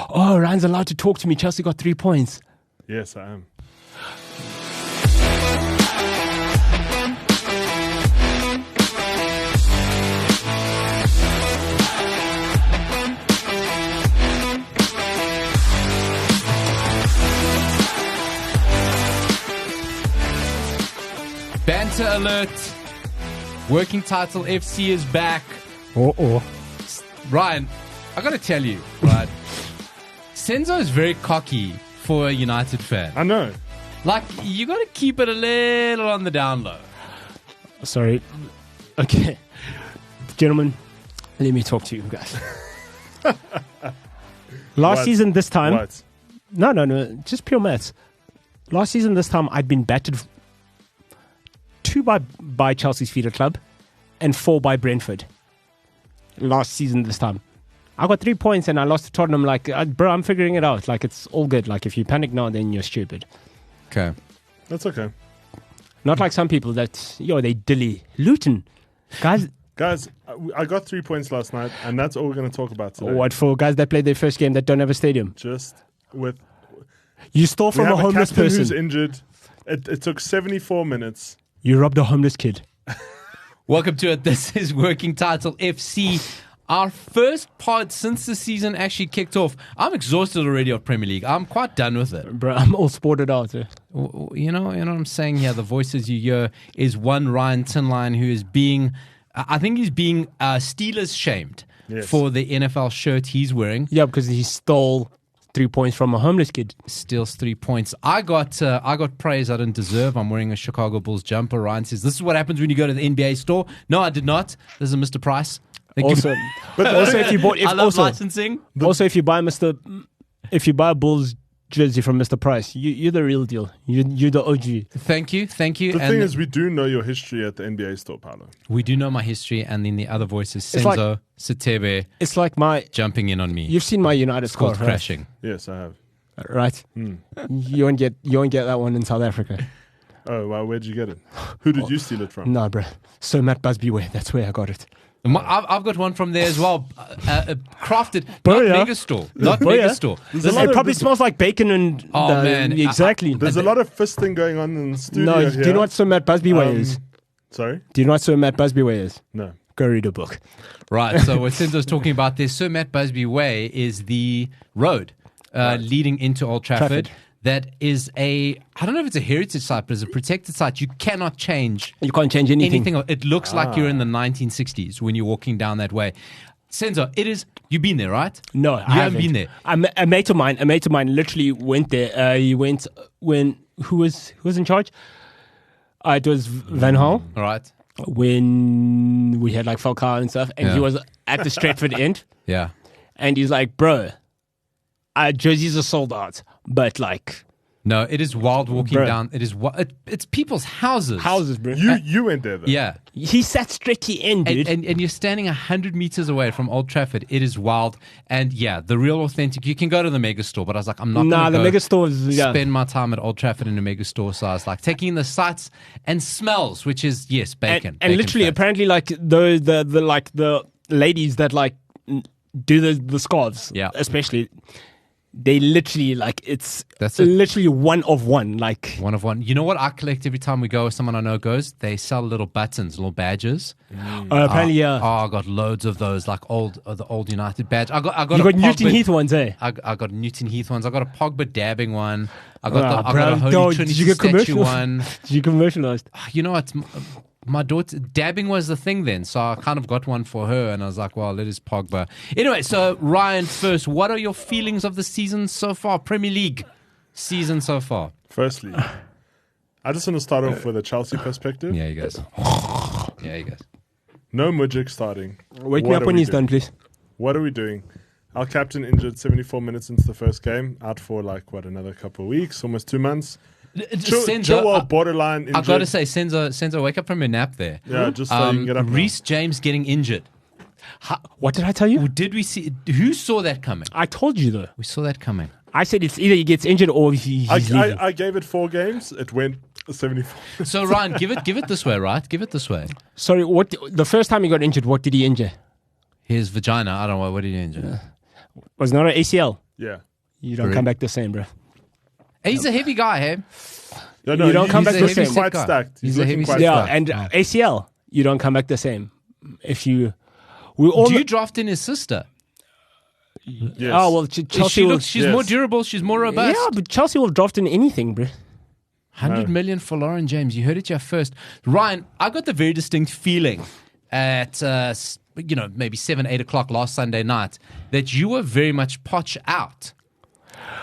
Oh, Ryan's allowed to talk to me. Chelsea got 3 points. Yes, I am. Banter alert. Working Title FC is back. Ryan, I got to tell you, right? Senzo is very cocky for a United fan. I know. Like, you got to keep it a little on the down low. Sorry. Okay. Gentlemen, let me talk to you guys. Last season, this time... What? No. Just pure maths. Last season, this time, I'd been battered 2 by Chelsea's feeder club and 4 by Brentford. Last season, this time. I got 3 points and I lost to Tottenham. Like, bro, I'm figuring it out. Like, it's all good. Like, if you panic now, then you're stupid. Okay. That's okay. Not like some people that, they dilly. Luton. Guys, I got 3 points last night, and that's all we're going to talk about today. what for guys that played their first game that don't have a stadium? Just with... You stole from a homeless captain person. who's injured. It took 74 minutes. You robbed a homeless kid. Welcome to it. This is Working Title FC. Our first pod since the season actually kicked off. I'm exhausted already of Premier League. I'm quite done with it. Bro, I'm all sported out. You know what I'm saying here? The voices you hear is one Ryan Tinline who is being, I think he's being Steelers shamed for the NFL shirt he's wearing. Yeah, because he stole 3 points from a homeless kid. Steals 3 points. I got praise I didn't deserve. I'm wearing a Chicago Bulls jumper. Ryan says, this is what happens when you go to the NBA store. No, I did not. This is Mr. Price. Also, if you bought, I love licensing. Also, if you buy a Bulls jersey from Mr. Price, you're the real deal. You're the OG. Thank you. The thing is, we do know your history at the NBA store, Paolo. We do know my history, and then the other voice is Senzo Sitebe. It's like jumping in on me. You've seen my United score, right? Crashing. Yes, I have. Right. You won't get that one in South Africa. Oh, well, where'd you get it? Who did you steal it from? Nah, bro. So Matt Busby way. That's where I got it. I've got one from there as well. Crafted, Megastore. Not yeah. Megastore. It probably smells like bacon and... Oh, man. Exactly. There's a lot of fisting going on in the studio No, here. do you know what Sir Matt Busby way is? Sorry? Do you know what Sir Matt Busby way is? No. Go read a book. Right, so what Senzo's talking about there, Sir Matt Busby Way is the road leading into Old Trafford. That is I don't know if it's a heritage site, but it's a protected site. You cannot change. You can't change anything. It looks like you're in the 1960s when you're walking down that way. Senzo, it is. You've been there, right? No, I haven't been there. A mate of mine literally went there. He went when who was in charge? It was Van Gaal. All right. When we had like Falcao and stuff, and he was at the Stratford end. Yeah. And he's like, bro, jerseys are sold out, but like... No, it is wild walking down. It is it's people's houses. Houses, bro. You went there, though. Yeah. He sat straight to end, dude. And you're standing 100 meters away from Old Trafford. It is wild. And yeah, the real authentic... You can go to the mega store, but I was like, I'm not going to the mega store is... spend my time at Old Trafford in a mega store. So I was like, taking the sights and smells, which is, yes, bacon. And literally, apparently, like, the ladies that, like, do the scarves, especially... They literally, like, that's literally one of one. Like, one of one. You know what I collect every time we go, or someone I know goes? They sell little buttons, little badges. Apparently, yeah. Oh, I got loads of those, like the old United badge. I got you got Newton Heath ones, eh? I got Newton Heath ones. I got a Pogba dabbing one. I got a Holy Trinity did you get statue one. Did you commercialized? You know what? My daughter, dabbing was the thing then, so I kind of got one for her, and I was like, well, it is Pogba. Anyway, so Ryan, first, what are your feelings of the season so far? Premier League season so far? Firstly, I just want to start off with a Chelsea perspective. Yeah, you guys. No Mudryk starting. Wake me up when he's done, please. What are we doing? Our captain injured 74 minutes into the first game, out for another couple of weeks, almost 2 months. Senzo, borderline injured. I've got to say, Senzo, wake up from your nap there. Yeah, just so you can get up. Reece James getting injured. What did I tell you? Did we see? Who saw that coming? I told you, though. We saw that coming. I said it's either he gets injured or he's leaving. I gave it 4 games. It went 74. So, Ryan, give it this way, right? Give it this way. Sorry, the first time he got injured, what did he injure? His vagina. I don't know. What did he injure? Was not an ACL. Yeah. You don't Correct. come back the same, bro. He's a heavy guy, hey? No, You don't come he's back the looking same. quite Guy. stacked. He's He's a looking heavy quite set Yeah, stacked. and ACL, you don't come back the same. If you, we all. Do you draft in his sister? Yes. Oh well, Chelsea. Will, She's more durable. She's more robust. yeah, but Chelsea will draft in anything, bro. 100 million for Lauren James. You heard it here first. Ryan, I got the very distinct feeling at, maybe 7, 8 o'clock last Sunday night that you were very much Poch out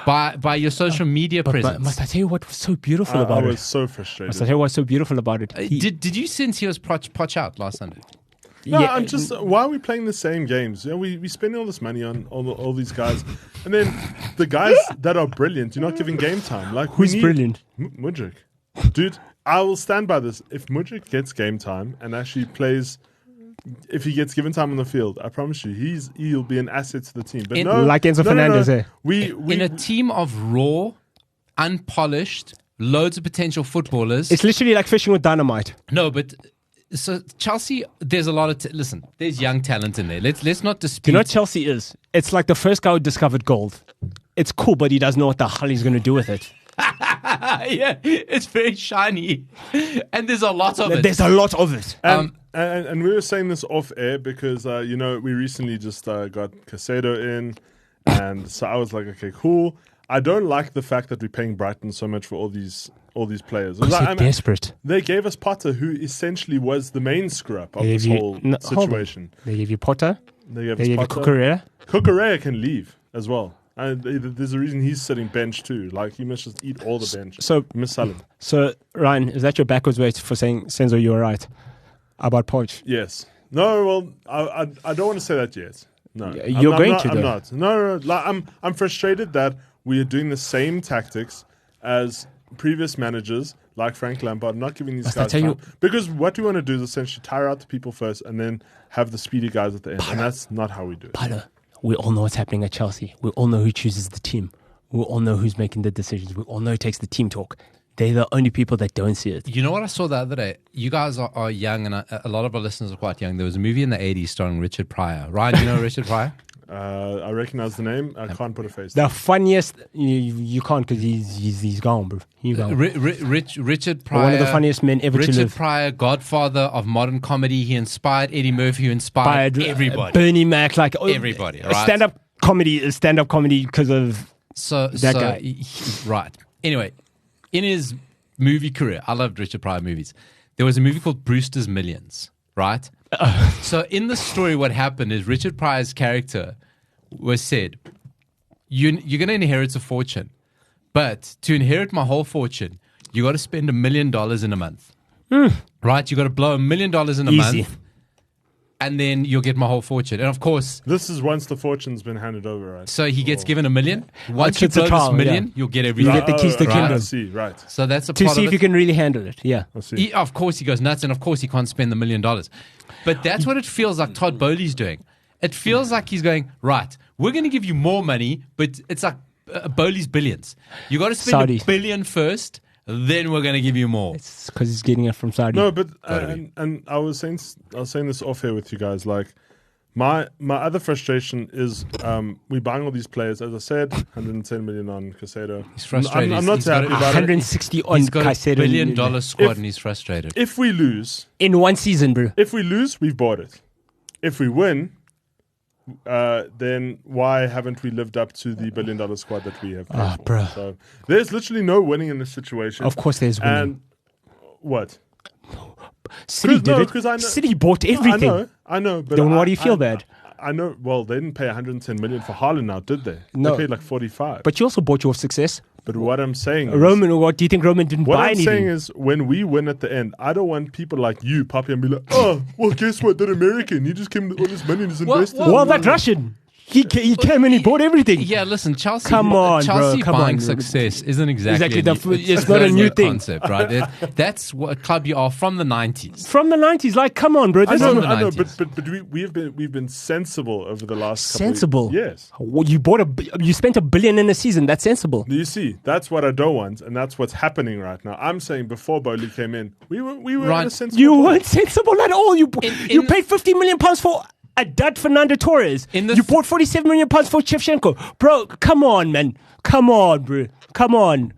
by your social media But presence. must I tell you what was so beautiful I about was it? so frustrated. Must I tell you what's so beautiful about it? Did you sense he was Poch out last Sunday? No, yeah, I'm just. Why are we playing the same games? You know, we spending all this money on all these guys, and then the guys that are brilliant, you're not giving game time. Like Who's brilliant? Mudryk, dude. I will stand by this. If Mudryk gets game time and actually plays, if he gets given time on the field, I promise you, he'll be an asset to the team. But like Enzo Fernandez, eh? In a team of raw, unpolished, loads of potential footballers. It's literally like fishing with dynamite. No, but so Chelsea, there's a lot of listen. There's young talent in there. Let's not dispute. Do you know what Chelsea is? It's like the first guy who discovered gold. It's cool, but he doesn't know what the hell he's going to do with it. Yeah, it's very shiny, and there's a lot of it. There's a lot of it. And we were saying this off air because we recently just got Caicedo in, and so I was like, okay, cool. I don't like the fact that we're paying Brighton so much for all these players. Because they're desperate. They gave us Potter, who essentially was the main screw up of this whole situation. They gave you Potter. They gave They us gave you Potter. Cucurella. Cucurella can leave as well. And there's a reason he's sitting bench too. Like, he must just eat all the bench. So, Miss Salim. So, Ryan, is that your backwards way for saying, Senzo, you were right about Poch? Yes. No, well, I don't want to say that yet. No. You're going to, I'm though. not. No. Like, I'm frustrated that we are doing the same tactics as previous managers like Frank Lampard, not giving these guys time. Because what we want to do is essentially tire out the people first and then have the speedy guys at the end. And that's not how we do it. But we all know what's happening at Chelsea. We all know who chooses the team. We all know who's making the decisions. We all know who takes the team talk. They're the only people that don't see it. You know what I saw the other day? You guys are young, and a lot of our listeners are quite young. There was a movie in the 80s starring Richard Pryor. Ryan, you know Richard Pryor? I recognize the name. I can't put a face. The funniest, you can't because he's gone, bro. He's gone. Richard Pryor. One of the funniest men ever to Richard live. Pryor, godfather of modern comedy. He inspired Eddie Murphy, who inspired everybody. Bernie Mac, like Everybody, right? Stand-up comedy is stand-up comedy because of that guy. Right. Anyway, in his movie career, I loved Richard Pryor movies. There was a movie called Brewster's Millions, right? So in the story, what happened is Richard Pryor's character was said, you're going to inherit a fortune, but to inherit my whole fortune, you got to spend $1 million in a month. Right? You got to blow $1 million in a month, and then you'll get my whole fortune. And of course, this is once the fortune's been handed over, right? so he gets given $1 million. Once you It's a blow trial, this $1 million, yeah. you'll get everything. You get the keys to the I kingdom. see, right. So that's a To part see of if it. you can really handle it. Yeah. I see. Of course he goes nuts, and of course he can't spend the $1 million. But that's what it feels like Todd Bowley's doing. It feels like he's going, right, we're going to give you more money, but it's like Bowley's billions. You got to spend Saudi. $1 billion first, then we're going to give you more. It's because he's getting it from Saudi. No, but and I was saying this off here with you guys. Like, my other frustration is we're buying all these players. As I said, 110 million on Caicedo. He's frustrated. I'm not He's too happy got about it. 160 on He's got Caicedo. $1 billion squad, and he's frustrated. If we lose, in one season, bro. we've bought it. If we win, then why haven't we lived up to the $1 billion squad that we have? paid for? bro. So there's literally no winning in this situation. Of course, there's winning. And what? City did it. 'cause I know- City bought everything. I know. But Then why do you feel bad? I know. Well, they didn't pay 110 million for Haaland now, did they? No. They paid like 45. But you also bought your success. But what I'm saying is, Roman, what do you think Roman didn't what buy I'm anything? saying is, when we win at the end, I don't want people like you, Papi, and be like, oh, well, guess what? That American, he just came with all this money and just invested. Well, that Russian. He came and he bought everything. Yeah, listen, Chelsea. Come on, bro, Chelsea come buying on. success isn't exactly. It's not a new thing. concept, right? That's what a club you are from the 90s. From the 90s, like, come on, bro. I This know, is the I know, 90s. but we've been sensible over the last sensible. couple of years. Well, you spent $1 billion in a season. That's sensible. Do you see? That's what I don't want, and that's what's happening right now. I'm saying before Bowley came in, we were Right. at a sensible You point. weren't sensible at all. You paid £50 million for a dud Fernando Torres. You bought 47 million pounds for Shevchenko. Bro, come on, man. Come on, bro. Come on.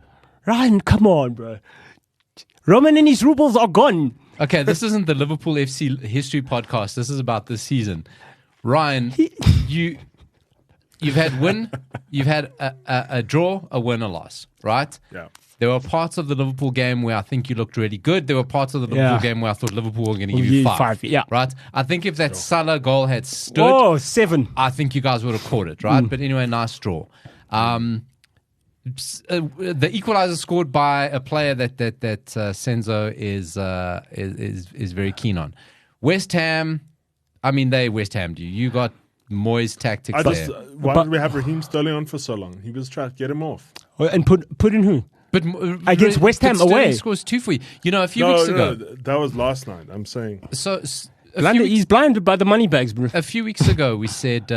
Ryan, come on, bro. Roman and his rubles are gone. Okay, this isn't the Liverpool FC history podcast. This is about this season. Ryan, you've had a draw, a win, a loss, right? Yeah. There were parts of the Liverpool game where I think you looked really good. There were parts of the Liverpool game where I thought Liverpool were going to give you five. Right? I think if that Salah goal had stood, 7. I think you guys would have caught it, right? But anyway, nice draw. The equalizer scored by a player that Senzo is very keen on. West Ham, I mean, they West Hammed you. You got Moyes' tactics there. Why did we have Raheem Sterling on for so long? He was trying to get him off. And put in who? But against West Ham Sterling away. Scores 2 for you. You know, a few weeks ago. That was last night. I'm saying. So he's blinded by the money bags, bro. A few weeks ago, we said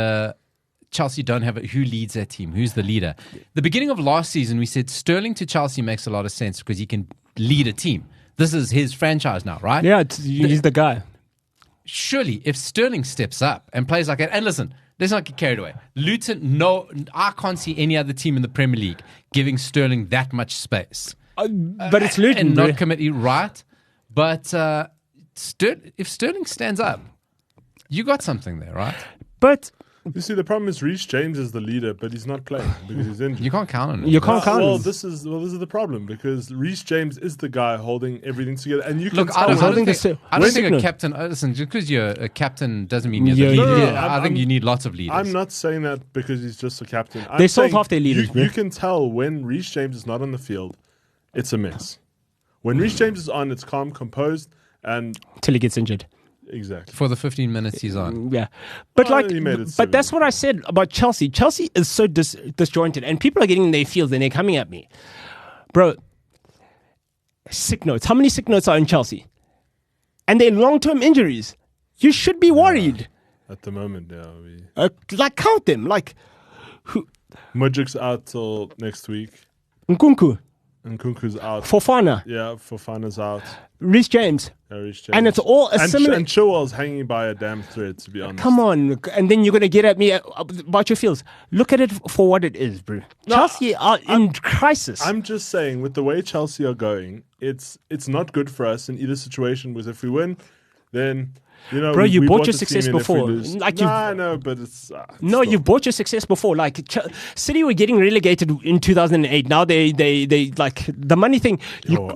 Chelsea don't have who leads their team. Who's the leader? The beginning of last season, we said Sterling to Chelsea makes a lot of sense because he can lead a team. This is his franchise now, right? Yeah, he's the guy. Surely, if Sterling steps up and plays like that, and listen, let's not get carried away. Luton, I can't see any other team in the Premier League giving Sterling that much space. But it's Luton, and not committee, right? But if Sterling stands up, you got something there, right? But you see, the problem is Reece James is the leader, but he's not playing because he's injured. You can't count on him. You can't count on him. This is the problem because Reece James is the guy holding everything together, and you can look. tell. I don't think a captain. Listen, just because you're a captain doesn't mean you're the leader. I think you need lots of leaders. I'm not saying that because he's just a captain. They sold half their leaders. You can tell when Reece James is not on the field, it's a mess. When Reece James is on, it's calm, composed, and till he gets injured. Exactly. For the 15 minutes he's on. Yeah. But but that's what I said about Chelsea. Chelsea is so disjointed and people are getting in their fields and they're coming at me. Bro, sick notes. How many sick notes are in Chelsea? And they're long-term injuries. You should be worried. At the moment, yeah. Count them. Like, who? Mudryk's out till next week. Nkunku's out. Fofana. Yeah, Fofana's out. Reece James. Yeah, Reece James. And it's all a similar... And Chilwell's hanging by a damn thread, to be honest. Come on. And then you're going to get at me about your feels. Look at it for what it is, bro. No, Chelsea are in crisis. I'm just saying, with the way Chelsea are going, it's not good for us in either situation. Because if we win, then... You know, bro, you bought your success before. No, but it's... you've bought your success before. Like, City were getting relegated in 2008. Now they like, the money thing...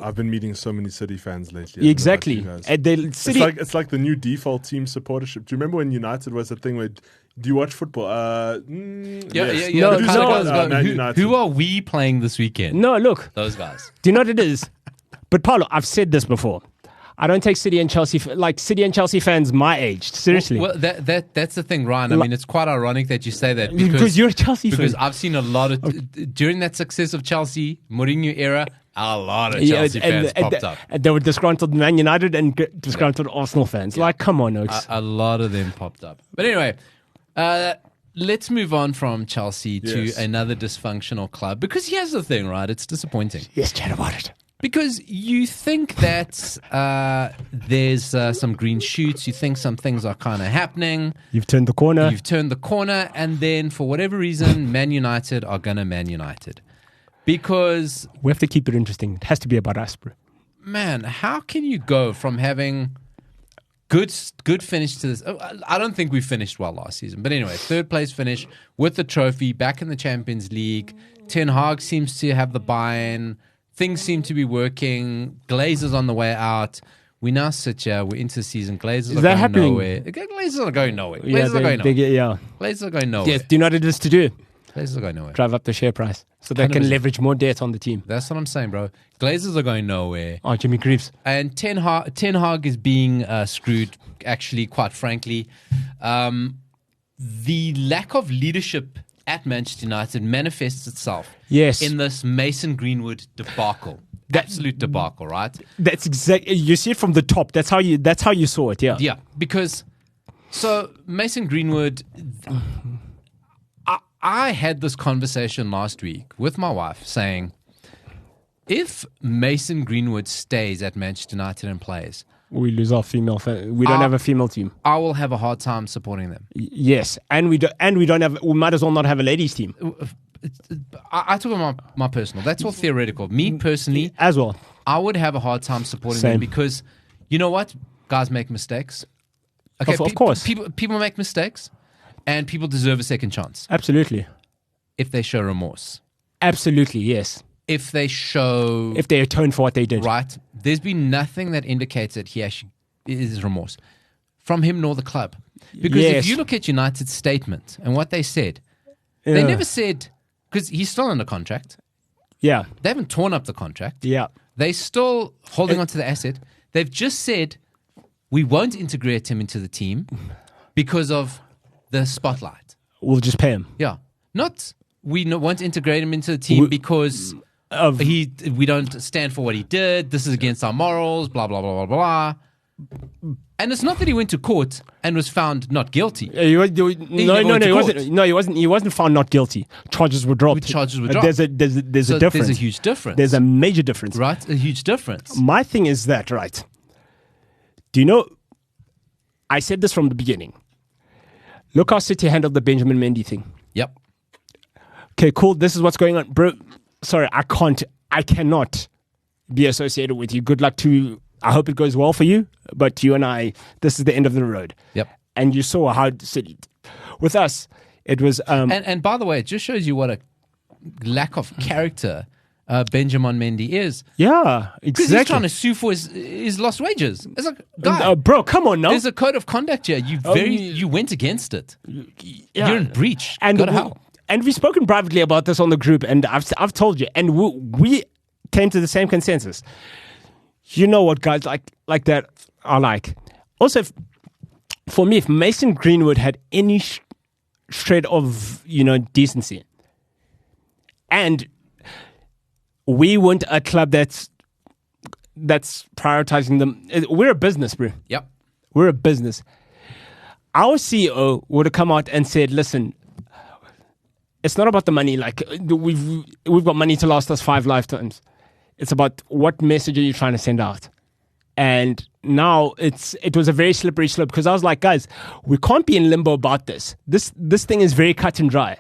I've been meeting so many City fans lately. Exactly. It's like the new default team supportership. Do you remember when United was a thing where... Do you watch football? Yes. Who are we playing this weekend? No, look. Those guys. Do you know what it is? But Paulo, I've said this before. I don't take City and Chelsea fans my age seriously. Well, that's the thing, Ryan. I mean, it's quite ironic that you say that because you're a Chelsea fan. Because I've seen a lot of during that success of Chelsea Mourinho era, a lot of Chelsea fans popped up. And they were disgruntled Man United and disgruntled Arsenal fans. Like, come on, Oaks. A lot of them popped up. But anyway, let's move on from Chelsea to another dysfunctional club. Because here's the thing, right? It's disappointing. Yes, chat about it. Because you think that there's some green shoots, you think some things are kind of happening. You've turned the corner. And then for whatever reason, Man United are going to Man United. Because... we have to keep it interesting. It has to be about us, bro. Man, how can you go from having good finish to this? I don't think we finished well last season. But anyway, third place finish with the trophy, back in the Champions League. Ten Hag seems to have the buy-in. Things seem to be working. Glazers on the way out. We now sit here. We're into the season. Glazers are going nowhere. Glazers are going nowhere. Glazers are going nowhere. Yes, do you know what it is to do? Glazers are going nowhere. Drive up the share price so they can leverage more debt on the team. That's what I'm saying, bro. Glazers are going nowhere. Oh, Jimmy Greaves. And Ten Hag is being screwed, actually, quite frankly. The lack of leadership at Manchester United manifests itself in this Mason Greenwood debacle. Absolute debacle, right? That's exactly. You see it from the top. That's how you saw it. Yeah. Yeah, because Mason Greenwood. I had this conversation last week with my wife, saying, if Mason Greenwood stays at Manchester United and plays, We lose our female. We don't have a female team. I will have a hard time supporting them. Yes, and we don't have. We might as well not have a ladies team I talk about my personal. That's all theoretical. Me personally, as well. I would have a hard time supporting them because, you know what, guys make mistakes. Okay, of course, people make mistakes, and people deserve a second chance. Absolutely, if they show remorse. Absolutely, yes. If they atone for what they did. Right. There's been nothing that indicates that he actually is remorse from him nor the club. Because if you look at United's statement and what they said, they never said, because he's still under contract. Yeah. They haven't torn up the contract. Yeah. They're still holding on to the asset. They've just said, we won't integrate him into the team because of the spotlight. We'll just pay him. Yeah. Not we won't integrate him into the team because we don't stand for what he did. This is against our morals, blah, blah, blah, blah, blah. And it's not that he went to court and was found not guilty. He wasn't. No, he wasn't. He wasn't found not guilty. Charges were dropped. There's a difference. There's a huge difference. There's a major difference. Right? A huge difference. My thing is that, right? Do you know, I said this from the beginning. Look how City handled the Benjamin Mendy thing. Yep. Okay, cool. This is what's going on. Bro, sorry, I cannot be associated with you. Good luck to, I hope it goes well for you. But you and I, this is the end of the road. Yep. And you saw how City, with us, it was... And by the way, it just shows you what a lack of character Benjamin Mendy is. Yeah, exactly. Because he's trying to sue for his lost wages. It's like, guy, bro, come on now. There's a code of conduct here. You went against it. Yeah. You're in breach. And go to hell. And we've spoken privately about this on the group, and I've told you, and we came to the same consensus. You know what guys like that are like. Also, for me, if Mason Greenwood had any shred of decency, and we weren't a club that's prioritizing them. We're a business, bro. Yep. We're a business. Our CEO would have come out and said, listen, it's not about the money. Like, we've got money to last us 5 lifetimes. It's about what message are you trying to send out? And now it was a very slippery slope because I was like, guys, we can't be in limbo about this. This thing is very cut and dry.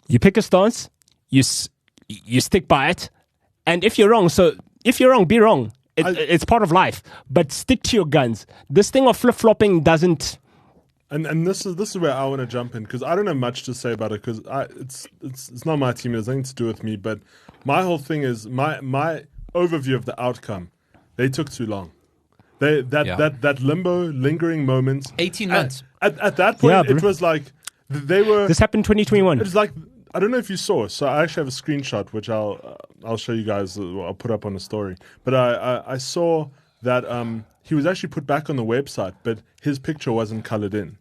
You pick a stance, you stick by it, and if you're wrong, be wrong. It's part of life, but stick to your guns. This thing of flip-flopping doesn't. And this is where I want to jump in because I don't have much to say about it because it's not my team. It has nothing to do with me. But my whole thing is my overview of the outcome. They took too long. That limbo, lingering moment. 18 months. At that point, it was like they were. This happened 2021. It was like, I don't know if you saw. So I actually have a screenshot which I'll show you guys. I'll put up on the story. But I saw that he was actually put back on the website, but his picture wasn't colored in.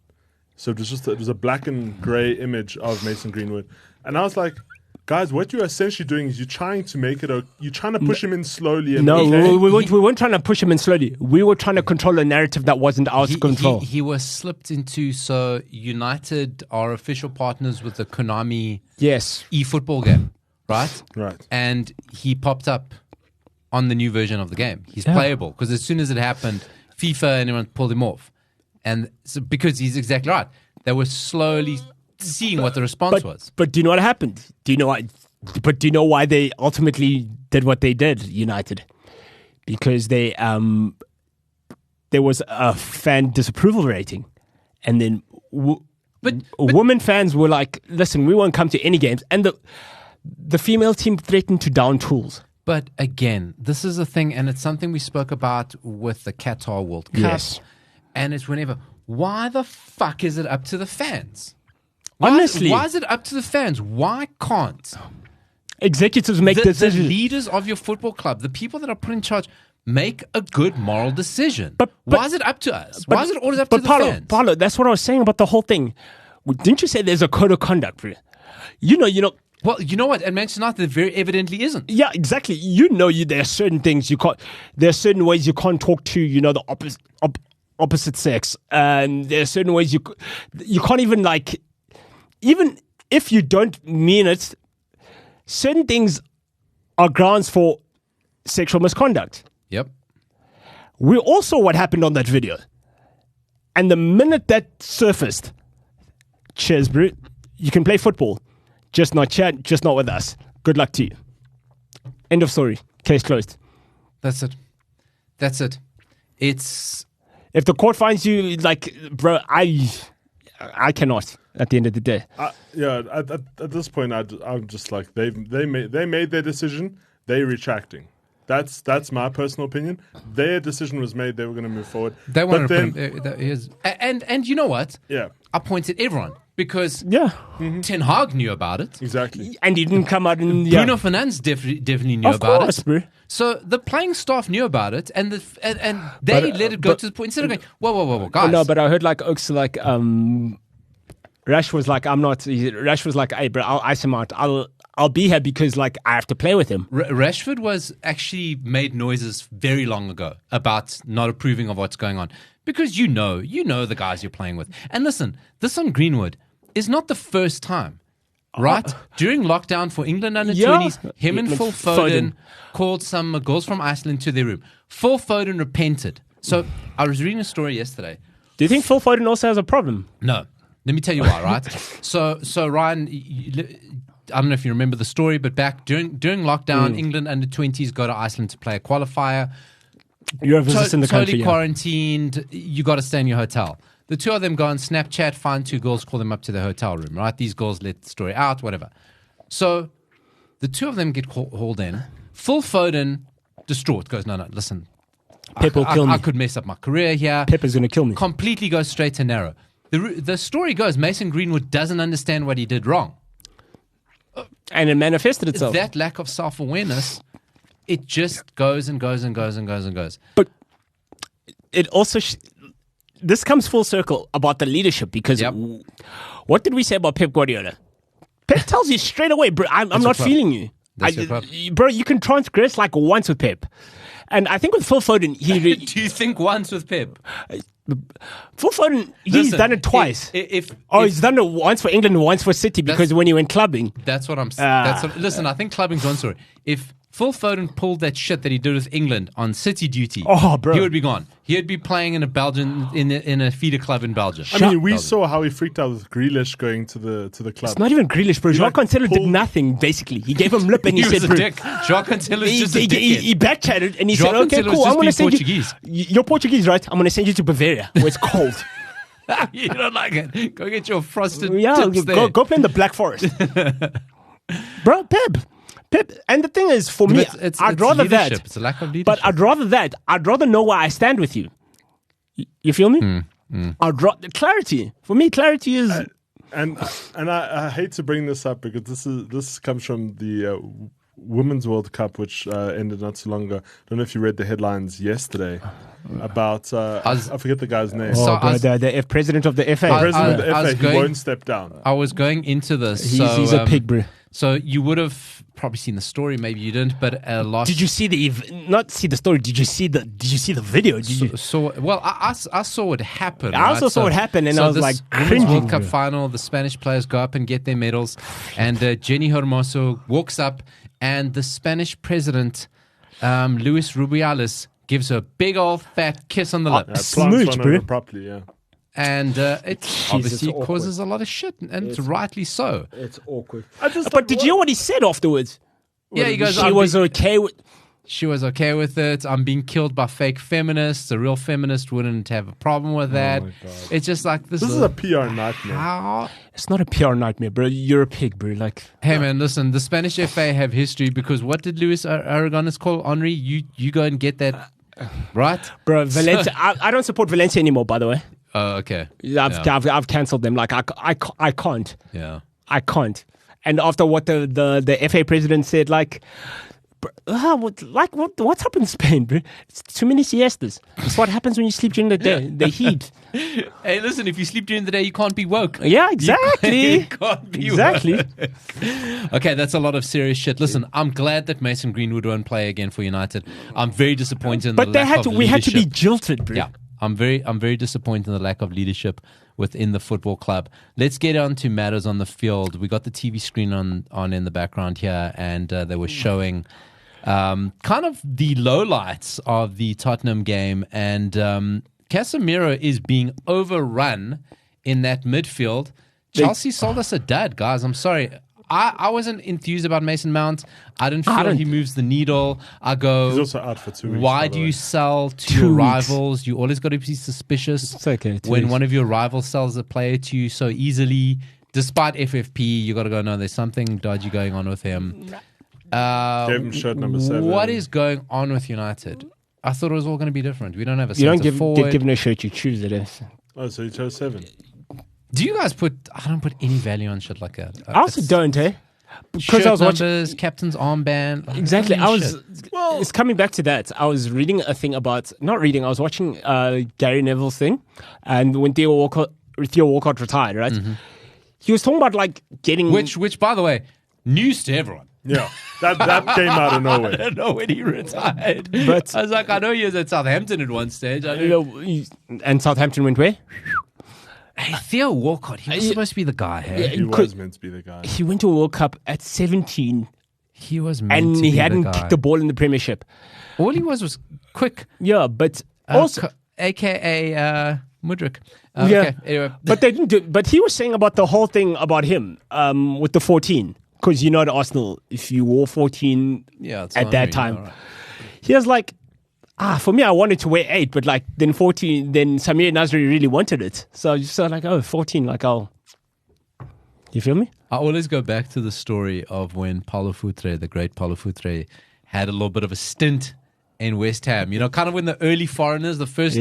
So it was a black and gray image of Mason Greenwood, and I was like, guys, what you're essentially doing is you're trying to make it. You're trying to push him in slowly. And we weren't trying to push him in slowly. We were trying to control a narrative that wasn't ours to control. He was slipped into. So United are official partners with the Konami eFootball game, right? Right. And he popped up on the new version of the game. He's playable because as soon as it happened, FIFA and everyone pulled him off. And so because he's exactly right, they were slowly seeing what the response was. But do you know what happened? Do you know why? But do you know why they ultimately did what they did, United? Because there was a fan disapproval rating, and then women fans were like, "Listen, we won't come to any games," and the female team threatened to down tools. But again, this is a thing, and it's something we spoke about with the Qatar World Cup. Yes. And it's whenever. Why the fuck is it up to the fans? Honestly. Why is it up to the fans? Why can't executives make decisions? The leaders of your football club, the people that are put in charge, make a good moral decision. But why is it up to us? Why is it always up to the fans? Paulo, that's what I was saying about the whole thing. Didn't you say there's a code of conduct for it? You know. Well, you know what? At Manchester United, there very evidently isn't. Yeah, exactly. There are certain things you can't. There are certain ways you can't talk to. The opposite sex, and there are certain ways you can't even even if you don't mean it. Certain things are grounds for sexual misconduct. Yep. we all saw what happened on that video. And the minute that surfaced, cheers, bro. You can play football, just not chat, just not with us. Good luck to you. End of story. Case closed. That's it. It's... If the court finds you, like, bro, I cannot. At the end of the day, at this point, I'm just like they made their decision. They're retracting. That's my personal opinion. Their decision was made. They were going to move forward. They wanted to put him, and you know what? Yeah, I pointed everyone because Ten Hag knew about it exactly, and he didn't come out and Bruno Fernandes definitely knew about it. Bro. So the playing staff knew about it, and they let it go to the point instead of going, whoa, guys. No, but I heard like Oaks like Rash was like, I'm not. Rash was like, hey, bro, I'll ice him out. I'll be here because like I have to play with him. Rashford was actually made noises very long ago about not approving of what's going on because you know the guys you're playing with. And listen, this on Greenwood is not the first time, right? During lockdown for England under 20s, him and Phil Foden called some girls from Iceland to their room. Phil Foden repented. So I was reading a story yesterday. Do you think Phil Foden also has a problem? No. Let me tell you why, right? So Ryan, I don't know if you remember the story, but back during lockdown, England under 20s go to Iceland to play a qualifier. You're a visitor in the country. Totally quarantined. You got to stay in your hotel. The two of them go on Snapchat, find two girls, call them up to their hotel room, right? These girls let the story out, whatever. So the two of them get hauled in. Phil Foden, distraught, goes, no, listen. Pep will kill me. I could mess up my career here. Pep is going to kill me. Completely goes straight to narrow. The story goes, Mason Greenwood doesn't understand what he did wrong. And it manifested itself. That lack of self-awareness, it just goes and goes and goes and goes and goes. But it also... this comes full circle about the leadership because what did we say about Pep Guardiola? Pep tells you straight away, bro, I'm not feeling you. Bro, you can transgress like once with Pep. And I think with Phil Foden, do you think once with Pep? Phil Foden, he's done it twice. He's done it once for England and once for City because when he went clubbing. That's what I'm saying. Listen, I think clubbing's one story. If Phil Foden pulled that shit that he did with England on City duty, he would be gone. He'd be playing in a Belgian in a feeder club in Belgium. I mean, we saw how he freaked out with Grealish going to the club. It's not even Grealish, bro. Jacques Cancelo did nothing, basically. He gave him lip and he said, was a dick. Jacques Cancelo is just a dickhead. He backchatted and he said, okay, cool, I'm going to send Portuguese. You're Portuguese, right? I'm going to send you to Bavaria, where it's cold. You don't like it. Go get your frosted tips there. Go play in the Black Forest. Bro, Pep. And the thing is, for me, I'd rather leadership. that. It's a lack of leadership. But I'd rather that. I'd rather know where I stand with you. You feel me? Clarity. For me, clarity is... And I hate to bring this up because this comes from the Women's World Cup, which ended not so long ago. I don't know if you read the headlines yesterday about... I forget the guy's name. The president of the FA. President of the FA, he won't step down. I was going into this. He's a pig, bro. So you would have probably seen the story, maybe you didn't, but Did you see not see the story, did you see the video? I saw it happen. I also saw it happen and I was like Women's World Cup final, the Spanish players go up and get their medals and Jenny Hermoso walks up and the Spanish president, Luis Rubiales, gives her a big old fat kiss on the lips. Smooch, bro. Properly, yeah. And it obviously causes a lot of shit, and it's rightly so. It's awkward. But did you hear what he said afterwards? Yeah, he goes, She was okay with it. I'm being killed by fake feminists. A real feminist wouldn't have a problem with that. Oh my God. It's just like this is a PR nightmare. It's not a PR nightmare, bro. You're a pig, bro. Like, hey, man, listen. The Spanish FA have history because what did Luis Aragonés call Henry? You go and get that, right, bro? Valencia. I don't support Valencia anymore, by the way. Oh, okay. I've cancelled them. Like I can't. Yeah, I can't. And after what the FA president said, like, what's happened in Spain, bro? It's too many siestas. It's what happens when you sleep during the day. The heat. Hey, listen, if you sleep during the day, you can't be woke. Yeah, exactly. You can't be exactly. woke. Okay, that's a lot of serious shit. Listen, I'm glad that Mason Greenwood won't play again for United. I'm very disappointed in the lack of leadership. We had to be jilted, bro. Yeah. I'm very disappointed in the lack of leadership within the football club. Let's get on to matters on the field. We got the TV screen on in the background here, and they were showing Kind of the lowlights of the Tottenham game, and Casemiro is being overrun in that midfield. Chelsea sold us a dud, guys. I'm sorry. I wasn't enthused about Mason Mount. I didn't feel he moves the needle. I go, he's also out for 2 weeks. Why do you sell to your rivals? You always got to be suspicious when one of your rivals sells a player to you so easily. Despite FFP, you got to go, no, there's something dodgy going on with him. Gave him shirt number 7. What is going on with United? I thought it was all going to be different. We don't have a You don't centre forward. get given a shirt, you choose it. Oh, so you chose 7. Do you guys I don't put any value on shit like that. I also don't, eh? Because I was watching captain's armband. Exactly. It's coming back to that. I was reading a thing about, not reading, I was watching Gary Neville's thing, and when Theo Walcott retired, right? Mm-hmm. He was talking about like getting... Which, by the way, news to everyone. Yeah, that came out of nowhere. I don't know when he retired. But I was like, I know he was at Southampton at one stage. And Southampton went where? Hey, Theo Walcott, he was supposed to be the guy. Hey? He was meant to be the guy. He went to a World Cup at 17. He was meant to be the guy. And he hadn't kicked the ball in the Premiership. All he was quick. Yeah, but also... A.K.A. Mudryk. Yeah, okay, anyway. But they didn't do. But he was saying about the whole thing about him with the 14. Because you know at Arsenal, if you wore 14 at that time, right. He was like... for me, I wanted to wear 8, but like then 14, then Samir Nasri really wanted it. So I just felt like, 14, like you feel me? I always go back to the story of when Paulo Futre, the great Paulo Futre, had a little bit of a stint in West Ham. You know, kind of when the early foreigners, the first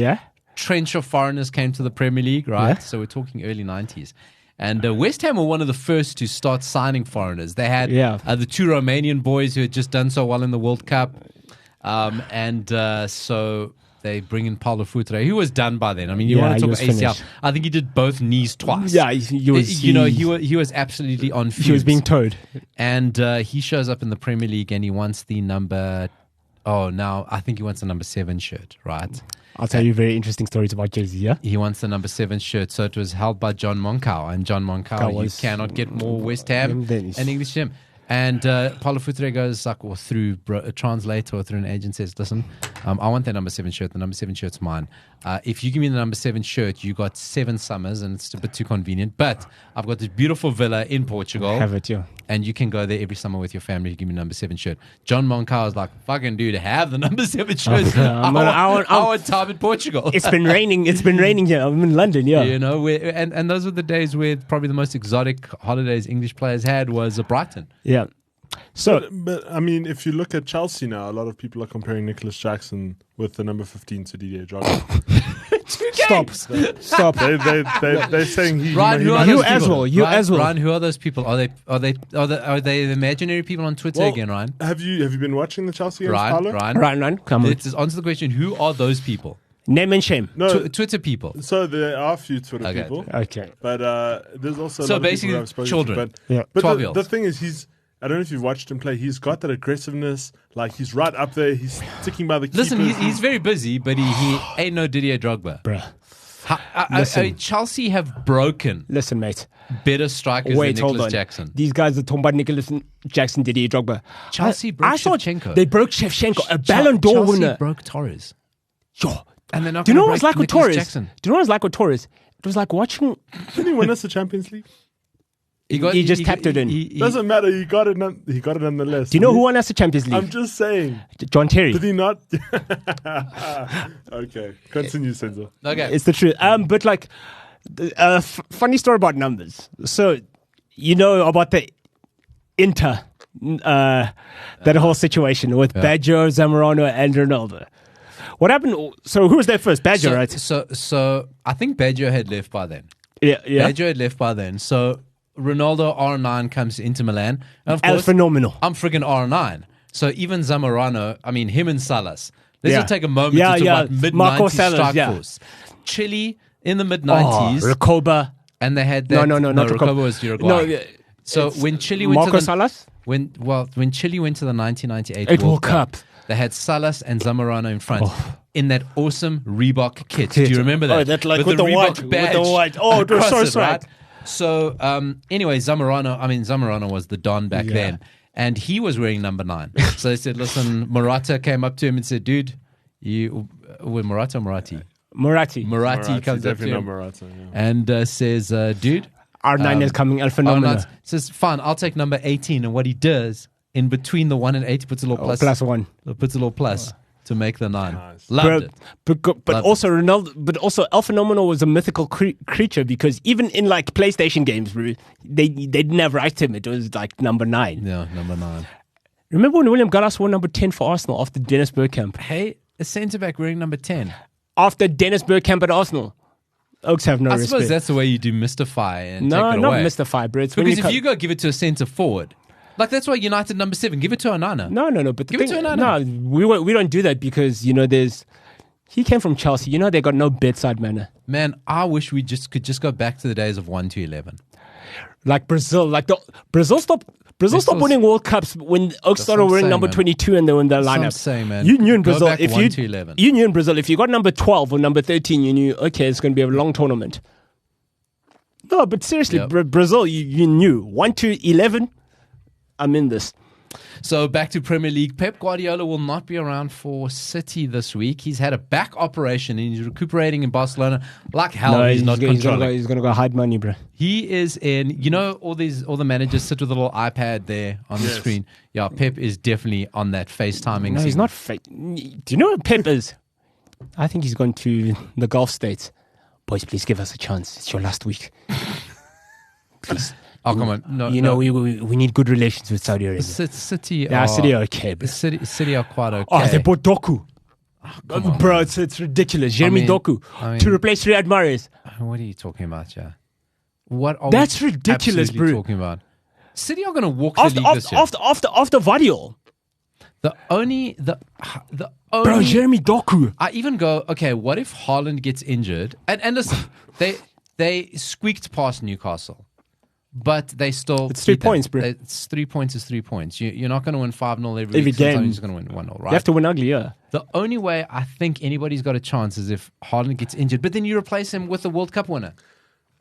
trench of foreigners came to the Premier League, right? Yeah. So we're talking early 90s. And West Ham were one of the first to start signing foreigners. They had the 2 Romanian boys who had just done so well in the World Cup. So they bring in Paulo Futre, who was done by then. I mean, you want to talk about ACL. Finished. I think he did both knees twice. Yeah, he was absolutely on fumes. He was being towed. And he shows up in the Premier League and he wants the number... now I think he wants the number 7 shirt, right? I'll tell you very interesting stories about Jay-Z, yeah? He wants the number 7 shirt. So it was held by John Moncau. And John Moncau, you cannot get more West Ham and English Ham. And Paulo Futre goes through a translator or through an agent, says, listen, I want that number 7 shirt. The number 7 shirt's mine. If you give me the number 7 shirt, you got 7 summers and it's a bit too convenient. But I've got this beautiful villa in Portugal. Have it, yeah. And you can go there every summer with your family. You give me the number 7 shirt. John Moncau is like, fucking dude, have the number 7 shirt. I want time in Portugal. It's been raining. It's been raining here. I'm in London, yeah. You know, and those were the days where probably the most exotic holidays English players had was Brighton. Yeah. So, but I mean, if you look at Chelsea now, a lot of people are comparing Nicholas Jackson with the number 15 to Didier Drogba. Stop. They're saying he. Ryan, you as well. Ryan, who are those people? Are they the imaginary people on Twitter again, Ryan? Have you been watching the Chelsea games, Ryan, come on. Let's answer the question. Who are those people? Name and shame. No, Twitter people. So there are a few Twitter people. Okay. But there's also a so lot basically of people children. But 12-year-olds. the thing is, I don't know if you've watched him play. He's got that aggressiveness. Like, he's right up there. He's sticking by the keeper. Listen, he's very busy, but he ain't no Didier Drogba. Bruh. Chelsea have broken. Listen, mate. Better strikers than Nicholas Jackson. These guys are talking about Nicholas Jackson, Didier Drogba. Chelsea broke Shevchenko. They broke Shevchenko, a Ballon d'Or winner. Chelsea broke Torres. Yo. And they're not Do you know what it was like with Torres? Jackson. Do you know what it was like with Torres? It was like watching... Didn't he win us the Champions League? He just tapped it in. Doesn't matter. He got it nonetheless. Do you know who won us the Champions League? I'm just saying. John Terry. Did he not? Okay. Continue, Senzo. Okay. It's the truth. But like, funny story about numbers. So, you know about the Inter, that whole situation with Baggio, Zamorano, and Ronaldo. What happened? So who was there first? Baggio, right? So I think Baggio had left by then. Yeah. Baggio had left by then. So Ronaldo R9 comes into Milan. And of course, phenomenal. I'm friggin' R9. So even Zamorano, I mean, him and Salas. Let's just take a moment to talk about mid-90s strike force. Chile in the mid-90s. Recoba. And they had that. No, not Recoba was Uruguay. No, so when Chile went Marco Salas? When Chile went to the 1998 World Cup, they had Salas and Zamorano in front in that awesome Reebok kit. Do you remember that? Oh, that like with the Reebok badge. With the white. Oh, it was so sweet. Right? So anyway, Zamorano was the Don back then. and he was wearing number 9. So they said, listen, Morata came up to him and said, dude, with Morata or Morati? Morati comes up to him Morata, yeah. and says, dude, R9 is coming, El Phenomena. Says, fine, I'll take number 18. And what he does, in between the 1 and 8, he puts a little plus. Plus 1. Puts a little plus to make the 9. Nice. Loved it. But also Ronaldo, but also El Phenomeno was a mythical creature because even in like PlayStation games, they didn't have right to him. It was like number 9. Yeah, number 9. Remember when William Gallas wore number 10 for Arsenal after Dennis Bergkamp? Hey, a centre-back wearing number 10. After Dennis Bergkamp at Arsenal. Oaks have no respect. I suppose that's the way you demystify and take it away. No, not mystify, bro. It's because if you go give it to a centre forward, like that's why United number 7, give it to Onana. No. But give it to Onana. No, we don't do that because he came from Chelsea. They got no bedside manner. Man, I wish we could just go back to the days of 1 to 11. Like Brazil, Brazil stopped winning World Cups when Oaks started wearing number 22 and they were in the lineup. I'm saying, man. You knew in Brazil if you got number 12 or number 13, you knew okay, it's going to be a long tournament. No, but seriously, Brazil, you knew 1 to 11. I'm in this. So back to Premier League. Pep Guardiola will not be around for City this week. He's had a back operation and he's recuperating in Barcelona. Like hell, he's not controlling. He's going to go hide money, bro. He is in, all the managers sit with a little iPad there on the screen. Yeah, Pep is definitely on that FaceTiming. No, he's not fake. Do you know what Pep is? I think he's gone to the Gulf States. Boys, please give us a chance. It's your last week. Please. Oh, come on. No, we need good relations with Saudi Arabia. City are okay. Bro. City are quite okay. Oh, they bought Doku. Bro, it's ridiculous. Jeremy Doku to replace Riyad Mahrez. What are you talking about, yeah? That's ridiculous, bro. Talking about? City are going to walk the league this year. After Vardiol. The only Bro, Jeremy Doku. I even go, okay, what if Haaland gets injured? And listen, they squeaked past Newcastle. But they still... It's 3 points, bro. It's 3 points is 3 points. You're not going to win 5-0 every week. game. Sometimes you're going to win 1-0, right? You have to win ugly, yeah. The only way I think anybody's got a chance is if Haaland gets injured. But then you replace him with a World Cup winner.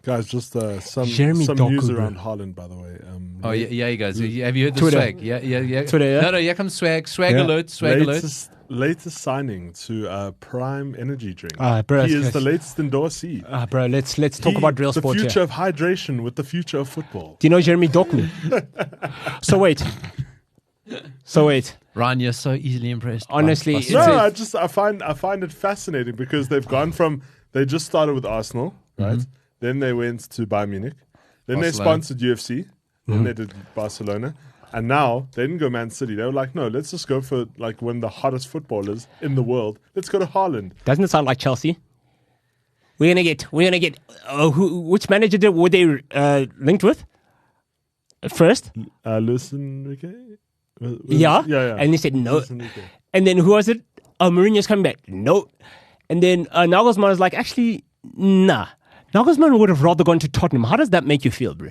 Guys, just some Doku, news around Haaland, by the way. Yeah, you guys. Have you heard the Twitter. swag? Yeah. Twitter, yeah? No, here comes swag. Swag alert. Latest signing to Prime Energy drink. Bro, he is the latest endorsee. Bro, let's talk about real sport here. The future of hydration with the future of football. Do you know Jeremy Doku? So wait. Ryan, you're so easily impressed. Honestly, I find it fascinating because they've gone from they just started with Arsenal, right? Mm-hmm. Then they went to Bayern Munich. Then they sponsored UFC. Then they did Barcelona. And now they didn't go Man City. They were like, no, let's just go for like one of the hottest footballers in the world. Let's go to Haaland. Doesn't it sound like Chelsea? We're gonna get. Which manager were they linked with? First, Luis Enrique. Yeah. And they said no. And then who was it? Mourinho's coming back. No. And then Nagelsmann was like, actually, nah. Nagelsmann would have rather gone to Tottenham. How does that make you feel, bro?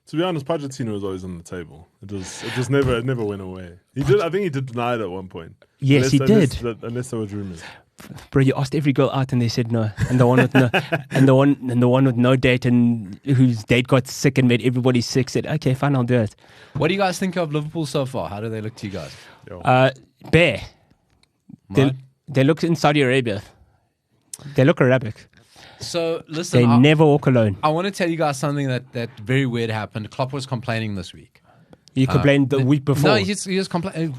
To be honest, Pochettino was always on the table. It never went away. I think he did deny it at one point. Yes, he did. Unless there was rumors. Bro, you asked every girl out and they said no. And the one with no and the one with no date and whose date got sick and made everybody sick said, okay, fine, I'll do it. What do you guys think of Liverpool so far? How do they look to you guys? Bare. They look in Saudi Arabia. They look Arabic. So, listen. They never walk alone. I want to tell you guys something that very weird happened. Klopp was complaining this week. He complained the week before. No, he was complaining.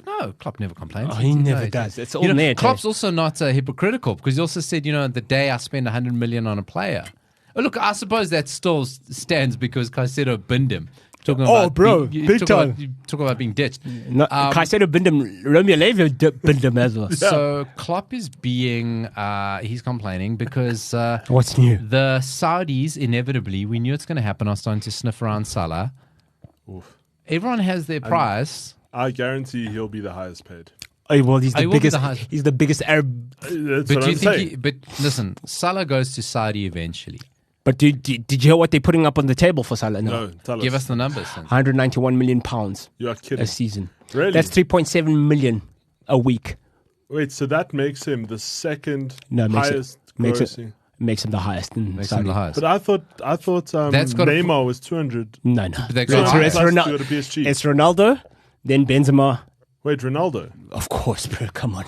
No, Klopp never complains. Oh, he never does. It's all net. Klopp's also not hypocritical because he also said, the day I spend 100 million on a player. Oh, look, I suppose that still stands because Caicedo binned him. Big time. You talk about being ditched. No, Caicedo binned him. Romeo Lavia binned him as well. So Klopp is he's complaining because what's new? The Saudis inevitably, we knew it's going to happen, are starting to sniff around Salah. Oof. Everyone has their price. I guarantee he'll be the highest paid. Oh, well, he's the biggest Arab. That's what I'm saying. But listen, Salah goes to Saudi eventually. But did you hear what they're putting up on the table for Salah? No, tell us. Give us the numbers. 191 million pounds. You are kidding. A season. Really? That's 3.7 million a week. Wait, so that makes him the second highest grossing? makes him the highest. Makes him the highest. But I thought Neymar was 200. No. They It's, got it's, Plus Ronal- to go to PSG. it's Ronaldo, then Benzema. Wait, Ronaldo? Of course, bro. Come on.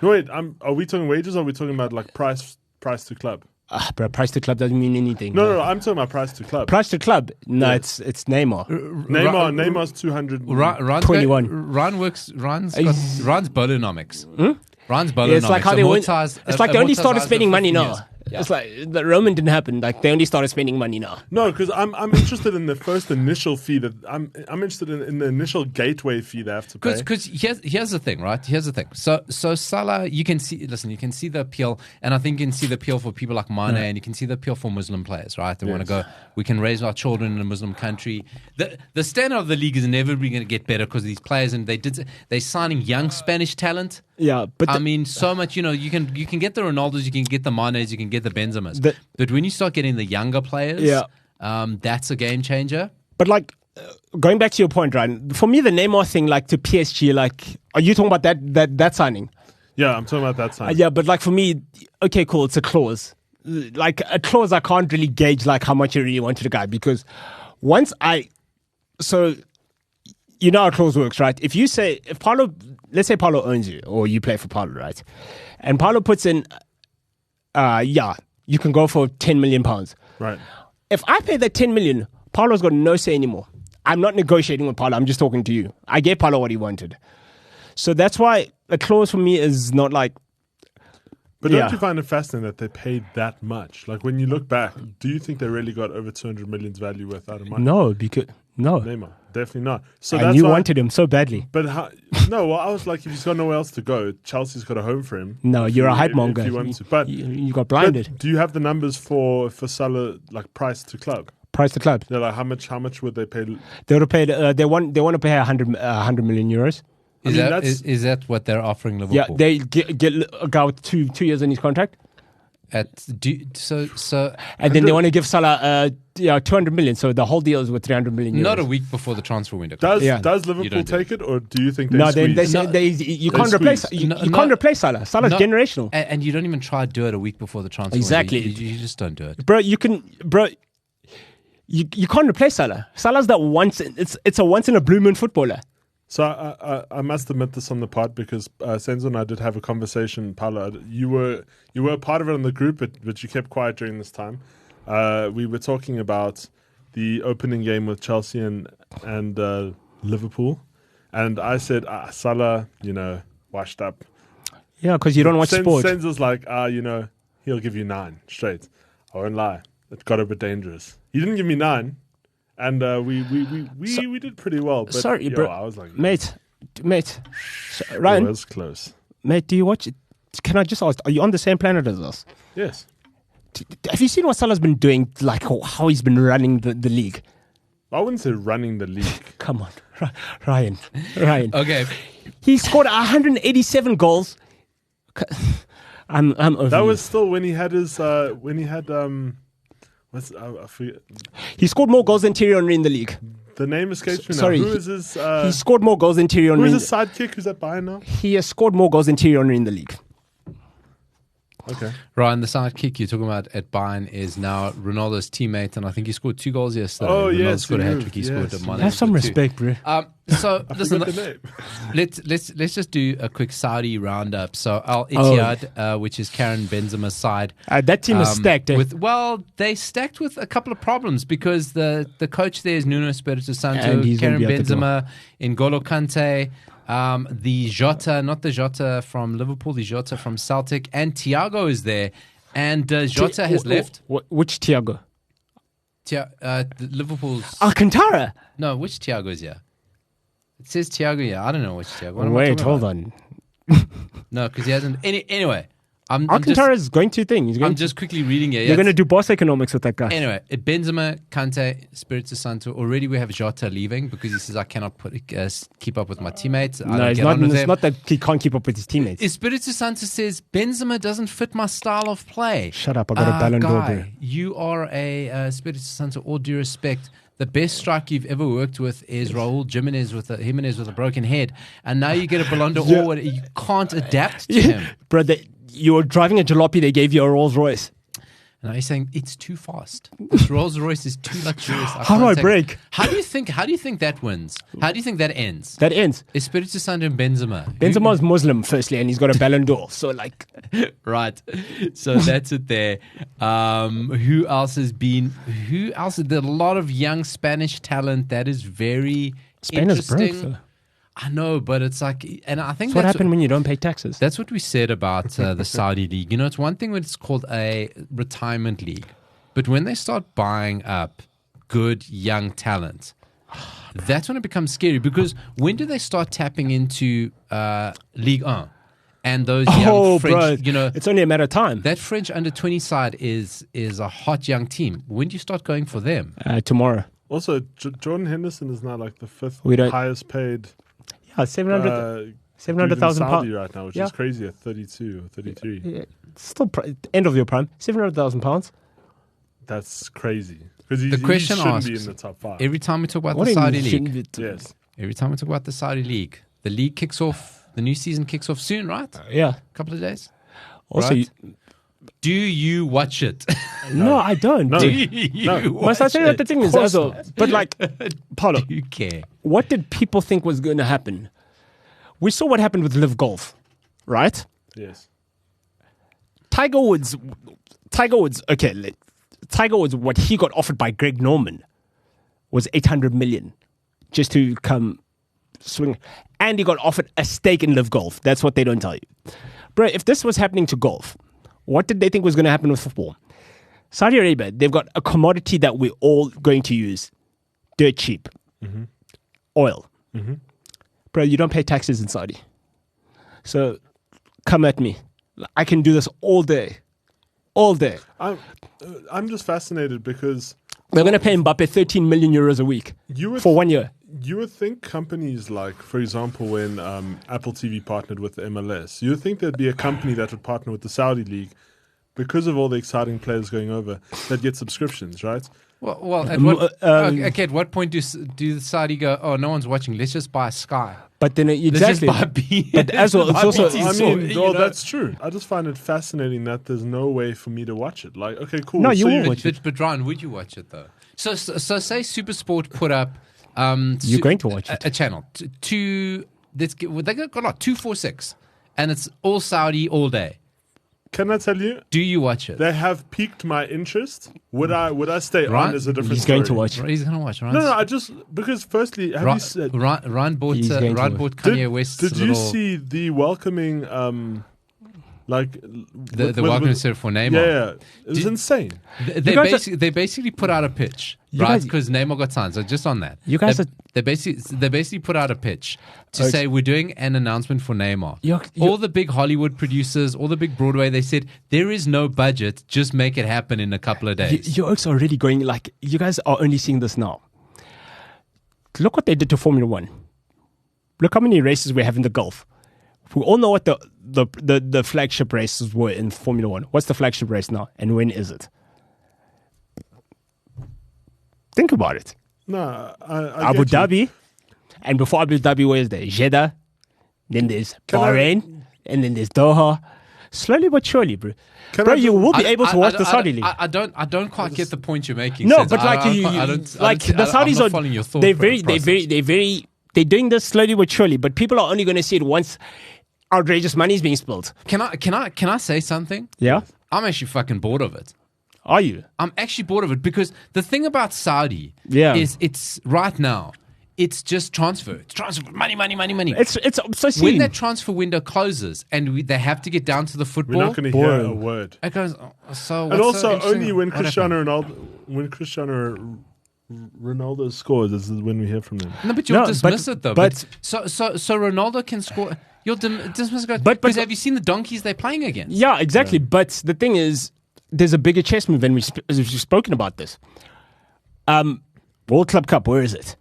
No, wait. Are we talking wages or are we talking about like price to club? Bro, price to club doesn't mean anything. No, I'm talking about price to club. Price to club? No, Yes. it's Neymar. Neymar's 200. Ryan's 21. Ryan's Bolonomics. Ryan's Bolonomics. Yeah, it's like how they went. It's like they only started spending money now. Years. Yeah. It's like the Roman didn't happen. Like they only started spending money now. No, because I'm interested in the first initial fee that I'm interested in the initial gateway fee they have to pay. Because here's the thing, right? Here's the thing. So Salah, you can see the appeal, and I think you can see the appeal for people like Mane, and you can see the appeal for Muslim players, right? They want to go. We can raise our children in a Muslim country. The standard of the league is never going to get better because of these players, and they're signing young Spanish talent. Yeah, but I mean, so much. You can get the Ronaldos, you can get the Manes, you can get the Benzemas. But when you start getting the younger players, that's a game changer. But like going back to your point, Ryan, for me the Neymar thing, like to PSG, like are you talking about that signing? Yeah, I'm talking about that signing. Yeah, but like for me, okay, cool, it's a clause. Like a clause, I can't really gauge like how much you really wanted a guy because so you know how a clause works, right? If Paulo, let's say Paulo owns you or you play for Paulo, right? And Paulo puts in, you can go for £10 million. Right. If I pay that 10 million, Paulo's got no say anymore. I'm not negotiating with Paulo. I'm just talking to you. I gave Paulo what he wanted. So that's why a clause for me is not like. But don't you find it fascinating that they paid that much? Like when you look back, do you think they really got over 200 million's value worth out of money? No, because no. Neymar, definitely not. So And that's you why, wanted him so badly. But no, well, I was like, if he's got nowhere else to go, Chelsea's got a home for him. No, if you're he- a hype if monger. he wants to. But You got blinded. But do you have the numbers for Salah, like price to club? Price the club. They're like, how much would they pay? They would have paid. They want to pay 100 million euros. Is that what they're offering Liverpool? Yeah, they get a guy with two years in his contract, and then they want to give Salah 200 million. So the whole deal is with 300 million euros. not a week before the transfer window. Does Liverpool take it, or do you think they No, squeeze? you can't replace. You can't replace Salah. Salah's generational, and you don't even try to do it a week before the transfer Exactly. window. You just don't do it, bro. You can't replace Salah. Salah's that once. It's a once in a blue moon footballer. So I must admit this on the pod because Senzo and I did have a conversation. Paolo, you were a part of it in the group, but you kept quiet during this time. We were talking about the opening game with Chelsea and Liverpool, and I said Salah, washed up. Yeah, because you don't watch sport. Senzo's like, he'll give you 9 straight. I won't lie, it got a bit dangerous. He didn't give me 9. And we did pretty well. But sorry, bro. I was like, mate. Ryan, it was close. Mate, do you watch it? Can I just ask, are you on the same planet as us? Yes. Have you seen what Salah's been doing, like how he's been running the league? I wouldn't say running the league. Come on, Ryan. Okay. He scored 187 goals. I'm over That you. was still when he had his I forget. He scored more goals than Thierry Henry in the league. The name escapes me now. Sorry, Who is his? He scored more goals than Thierry Who Henry. is his sidekick? Who's that Bayern now? He has scored more goals than Thierry Henry in the league. Okay. Ryan, the sidekick you're talking about at Bayern is now Ronaldo's teammate, and I think he scored 2 goals yesterday. Oh, Ronaldo yes, scored a he hat trick. He moved. scored Yes. a money. Have some respect, bro. So listen, Forgot the name. let's just do a quick Saudi roundup. So Al Ittihad, which is Karim Benzema's side, That team is stacked. they stacked with a couple of problems because the coach there is Nuno Espirito And Santo, he's gonna Karim be at the Benzema, N'Golo Kante, the Jota, not the Jota from Liverpool, the Jota from Celtic, and Thiago is there. And Jota has left. Which Thiago? Liverpool's. Alcantara. No, which Thiago is here? It says Thiago here. I don't know which Thiago. What am I Wait, talking hold about? on. No, because he hasn't. Anyway, Alcantara is going to thing. I'm just quickly reading it. They're going to do boss economics with that guy. Anyway, Benzema, Kante, Espirito Santo. Already we have Jota leaving because he says, I cannot keep up with my teammates. It's not that he can't keep up with his teammates. Espirito Santo says, Benzema doesn't fit my style of play. Shut up, I got a Ballon d'Or, bro. You are a Espirito Santo, all due respect. The best striker you've ever worked with is Raul Jimenez with a broken head. And now you get a Ballon d'Or. You can't adapt to him. Bro, you were driving a jalopy, they gave you a Rolls Royce. And I'm saying it's too fast. This Rolls Royce is too luxurious. How do I brake? How do you think that wins? How do you think that ends? That ends. Espiritu Santo and Benzema. Benzema's Muslim, firstly, and he's got a Ballon d'Or. So, like... Right. So that's it there. Who else has been... There's a lot of young Spanish talent that is very Spain is interesting. broke, though. I know, but it's like... And I think That's what happened when you don't pay taxes. That's what we said about the Saudi league. You know, it's one thing when it's called a retirement league, but when they start buying up good young talent, that's when it becomes scary. Because when do they start tapping into Ligue 1 and those young French? Bro, you know, it's only a matter of time. that French under-20 side is a hot young team. When do you start going for them? Tomorrow. Also, Jordan Henderson is now like the fifth We don't- highest paid 700,000 dude in pounds Saudi right now, which Yeah. is crazy at 32 or 33. Yeah, still end of your prime. 700,000 pounds. That's crazy. Because he question shouldn't be in asks, the top 5. Every time we talk about What the do you Saudi mean, league, shouldn't it? Yes. every time we talk about the league kicks off. The new season kicks off soon, right? Yeah. A couple of days. Also, Right. Do you watch it? no, I don't. No. Do Dude. you Must I say that the thing is, as well, but like, Paulo, Do you care? what did people think was going to happen? We saw what happened with Live Golf, right? Yes. Tiger Woods, okay, Tiger Woods, what he got offered by Greg Norman was 800 million just to come swing. And he got offered a stake in Live Golf. That's what they don't tell you. Bro, if this was happening to golf, what did they think was going to happen with football? Saudi Arabia, they've got a commodity that we're all going to use. Dirt cheap. Mm-hmm. Oil. Mm-hmm. Bro, you don't pay taxes in Saudi. So come at me. I can do this all day. All day. I'm just fascinated because They're going to pay Mbappe 13 million euros a week for 1 year. You would think companies like, for example, when Apple TV partnered with the MLS, you would think there'd be a company that would partner with the Saudi League because of all the exciting players going over that get subscriptions, right? Well, at what point do the Saudi go, oh, no one's watching, let's just buy Sky. But then Let's exactly. just buy B. But as well, it's also. BT. I So, mean, you well, know- that's true. I just find it fascinating that there's no way for me to watch it. Like, okay, cool. No, you so will watch But Ryan, would you watch it though? So say SuperSport put up. You're going to watch it. A channel. They got like 246, and it's all Saudi all day. Can I tell you? Do you watch it? They have piqued my interest. Would I stay Right. on is a different He's story. going to watch. He's gonna watch. Right? No, I just because firstly, have you said? Ryan bought He's going to watch. Kanye West's Did you little, see the welcoming, like the welcome center for Neymar? Yeah, it was insane. They basically put out a pitch, You right? guys- Because Neymar got signed. So just on that, You guys they basically put out a pitch to Oh, say we're doing an announcement for Neymar. You're- All the big Hollywood producers, all the big Broadway, they said there is no budget. Just make it happen in a couple of days. Your oaks are already going like you guys are only seeing this now. Look what they did to Formula One. Look how many races we have in the Gulf. We all know what the flagship races were in Formula One. What's the flagship race now, and when is it? Think about it. No, I Abu get you. Dhabi, and before Abu Dhabi, where is there? Jeddah, then there's Can I- Bahrain, and then there's Doha. Slowly but surely, bro. Can Bro, I you just- will be able to watch the Saudi league. I don't quite get the point you're making. No, Seth. but like I you, don't- you- I don't- like I don't- the I'm Saudis not are, following your thought process. they're doing this slowly but surely. But people are only going to see it once outrageous money is being spilled. Can I say something? Yeah, I'm actually fucking bored of it. are you? I'm actually bored of it because the thing about Saudi Yeah. is it's right now, it's just transfer. It's transfer. Money. It's so When seen. that transfer window closes and they have to get down to the We're football, not going to hear Boring. a word. it goes, so And what's so also, interesting? only when What happened? Cristiano Ronaldo scores is when we hear from them. No, but you'll No, dismiss but- it though. but- so Ronaldo can score. You'll dismiss it. But- Because have you seen the donkeys they're playing against? Yeah, exactly. But the thing is, there's a bigger chess move, and we've spoken about this. World Club Cup, where is it?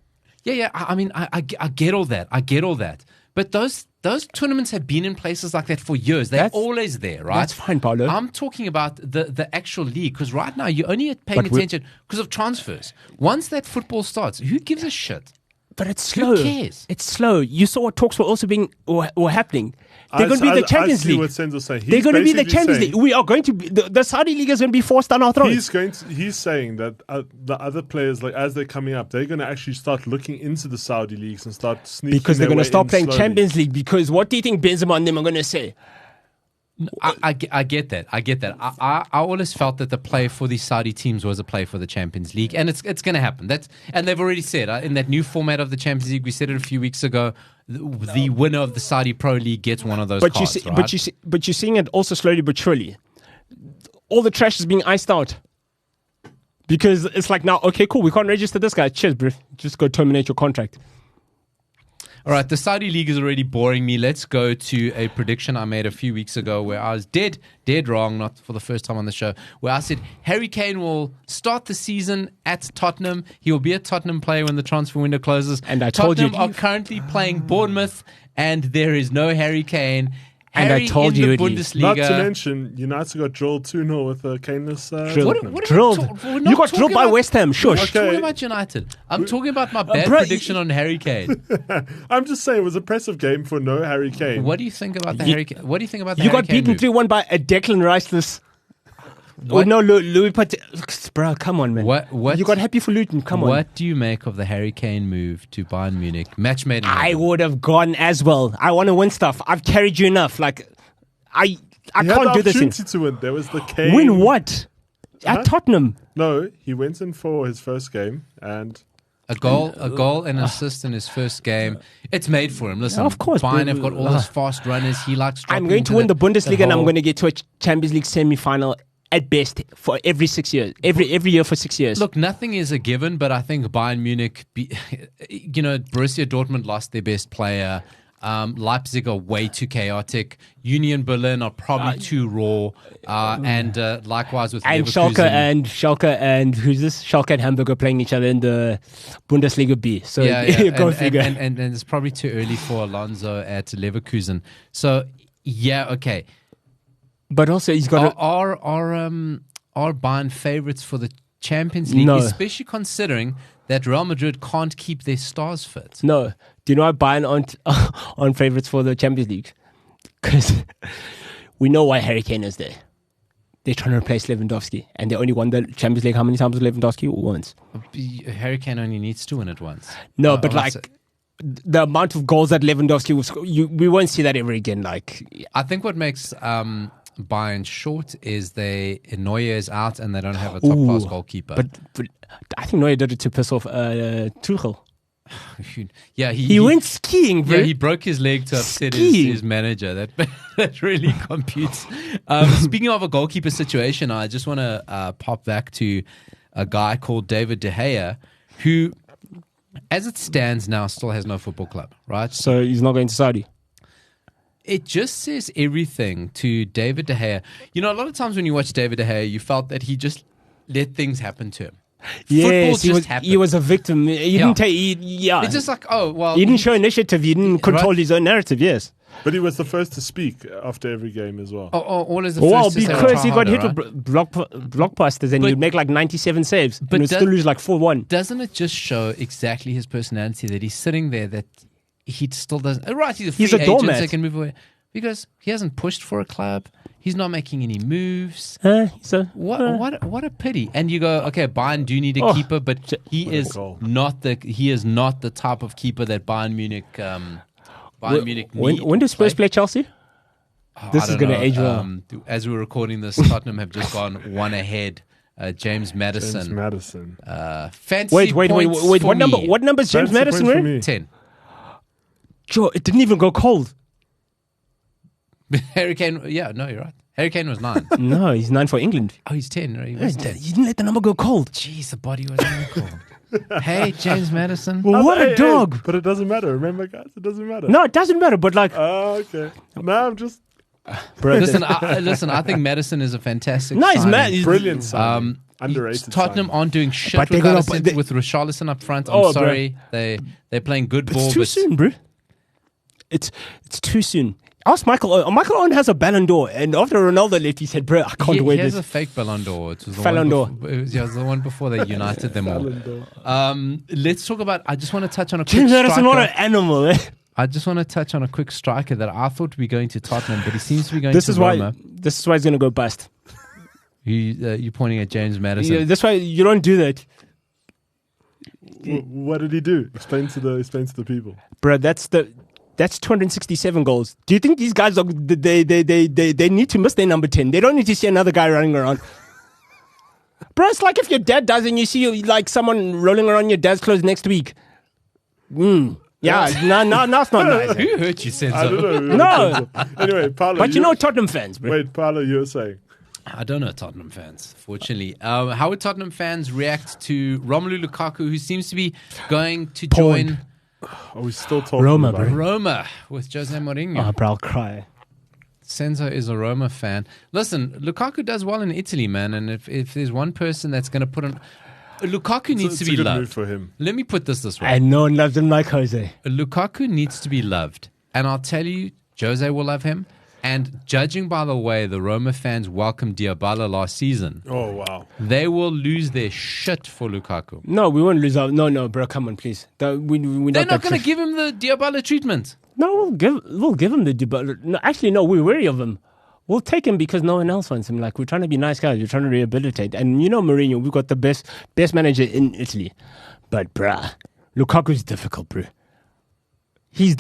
Yeah. I mean, I get all that. I get all that. But those tournaments have been in places like that for years. They're That's- always there, right? That's fine, Paulo. I'm talking about the actual league because right now you're only paying But we're- attention because of transfers. Once that football starts, who gives a shit? But it's slow. Who cares? It's slow. You saw what talks were also were happening. They're going to be the Champions League. They're going to be the Champions League. We are going to be the Saudi League is going to be forced down our throats. He's saying that the other players, like as they're coming up, they're going to actually start looking into the Saudi leagues and start sneaking because they're going to start playing slowly. Champions League. Because what do you think Benzema and them are going to say? I get that. I always felt that the play for these Saudi teams was a play for the Champions League, and it's going to happen. And they've already said in that new format of the Champions League. We said it a few weeks ago. The winner of the Saudi Pro League gets one of those cards. But you're seeing it also slowly but surely. All the trash is being iced out because it's like now, okay, cool, we can't register this guy. Cheers, bro. Just go terminate your contract. All right, the Saudi League is already boring me. Let's go to a prediction I made a few weeks ago where I was dead wrong, not for the first time on the show, where I said Harry Kane will start the season at Tottenham. He will be a Tottenham player when the transfer window closes. And I told you. Tottenham are currently playing Bournemouth, and there is no Harry Kane. And I told you in it the is. Bundesliga. Not to mention, United got drilled 2-0 with Kaneless. Drilled. You got drilled by West Ham. Shush. I'm talking about United. I'm talking about my bad prediction on Harry Kane. I'm just saying it was a impressive game for no Harry Kane. What do you think about the Harry Kane? What do you think about the You Harry got Kane beaten move? 3-1 by a Declan Rice. Oh, no, Louis bro, come on, man. What? You got happy for Luton. Come on. What do you make of the Harry Kane move to Bayern Munich? Match made in I heaven. would have gone as well. I want to win stuff. I've carried you enough. Like, I He had can't the do this. opportunity to win. There was the Kane. Win what? Huh? At Tottenham. No, he went in for his first game and A goal and an assist in his first game. It's made for him. Listen, Of course, Bayern but- have got all those fast runners. He likes. I'm going to win the Bundesliga and I'm going to get to a Champions League semi-final at best for every 6 years. Every year for 6 years. Look, nothing is a given, but I think Bayern Munich, Borussia Dortmund lost their best player. Leipzig are way too chaotic. Union Berlin are probably too raw. And likewise with and Leverkusen. Schalke and who's this? Schalke and Hamburg are playing each other in the Bundesliga B. So go figure. And it's probably too early for Alonso at Leverkusen. So yeah, okay. But also he's got are Bayern favourites for the Champions League, No. especially considering that Real Madrid can't keep their stars fit. No. Do you know why Bayern aren't favourites for the Champions League? Because we know why Harry Kane is there. They're trying to replace Lewandowski. And they only won the Champions League how many times with Lewandowski? Once. Harry Kane only needs to win it once. No, but the amount of goals that Lewandowski will score, we won't see that ever again. I think what makes Bayern short is Neuer is out and they don't have a top-class goalkeeper. But I think Neuer did it to piss off Tuchel. Yeah, he went skiing, bro. Yeah, he broke his leg to upset his manager. That really computes. Speaking of a goalkeeper situation, I just want to pop back to a guy called David De Gea, who, as it stands now, still has no football club, right? So he's not going to Saudi. It just says everything to David De Gea. You know, a lot of times when you watch David De Gea, you felt that he just let things happen to him. Yes, Football he was a victim. He didn't take. It's just like, oh, well. He didn't show initiative. He didn't control his own narrative. Yes. But he was the first to speak after every game as well. Always the first to say, because he got hit right? with blockbusters and he'd make like 97 saves. But he'd still lose like 4-1. Doesn't it just show exactly his personality that he's sitting there that he still doesn't. Right, he's a free agent, doormat. so he can move away. Because he hasn't pushed for a club. He's not making any moves. What a pity. And you go, okay, Bayern do need a keeper, but he is not the type of keeper that Bayern Munich need. When do Spurs play Chelsea? This is going to age well. As we're recording this, Tottenham have just gone one ahead. James Maddison. Fancy Wait. What number is James Maddison wearing? 10. Sure, it didn't even go cold. Harry Kane, yeah, no, you're right. Harry Kane was 9. No, he's 9 for England. Oh, he's 10. No, he was 10. You didn't let the number go cold. Jeez, the body was really cold. Hey, James Maddison. What a dog. But it doesn't matter. Remember, guys, it doesn't matter. No, it doesn't matter, but like... Okay. No, I'm just... Bro, listen, I think Maddison is a fantastic No, he's signing. mad. He's brilliant signing. Underrated Tottenham signing. aren't doing shit But they're with Richarlison up front. I'm sorry. They're playing good ball. It's too soon, bro. It's too soon. Ask Michael Owen. Michael Owen has a Ballon d'Or, and after Ronaldo left, he said, "Bro, I can't wait." He has this. a fake Ballon d'Or. It was the Ballon d'Or. it was the one before they united them all. Let's talk about. I just want to touch on a quick James Madison, what an striker. animal! Eh? I just want to touch on a quick striker that I thought would be going to Tottenham, but he seems to be going This to is Roma. This is why he's going to go bust. You're pointing at James Madison. Yeah, that's why you don't do that, What did he do? Explain to the people. bro. That's 267 goals. Do you think these guys are they need to miss their number 10? They don't need to see another guy running around. Bro, it's like if your dad dies and you see like someone rolling around your dad's clothes next week. Yeah, no, it's not nice. Who hurt you, Senzo? I don't know. No. Anyway, Paolo. But you know Tottenham fans, bro. Wait, Paolo, you were saying. I don't know Tottenham fans, fortunately. How would Tottenham fans react to Romelu Lukaku, who seems to be going to join Are we still talking Roma, about bro. Roma with Jose Mourinho? Oh, bro, I'll cry. Senzo is a Roma fan. Listen, Lukaku does well in Italy, man. And if there's one person that's going to put on... Lukaku needs to It's a be good loved. move for him. Let me put this way. And no one loves him like Jose. Lukaku needs to be loved. And I'll tell you, Jose will love him. And judging by the way the Roma fans welcomed Dybala last season, Oh, wow. they will lose their shit for Lukaku. No, we won't lose out. No, bro, come on, please. We're They're not going to give him the Dybala treatment. No, we'll give him the debut. No, actually, no, we're wary of him. We'll take him because no one else wants him. Like, we're trying to be nice guys. We're trying to rehabilitate. And you know Mourinho, we've got the best manager in Italy. But, bruh, Lukaku's difficult, bro. He's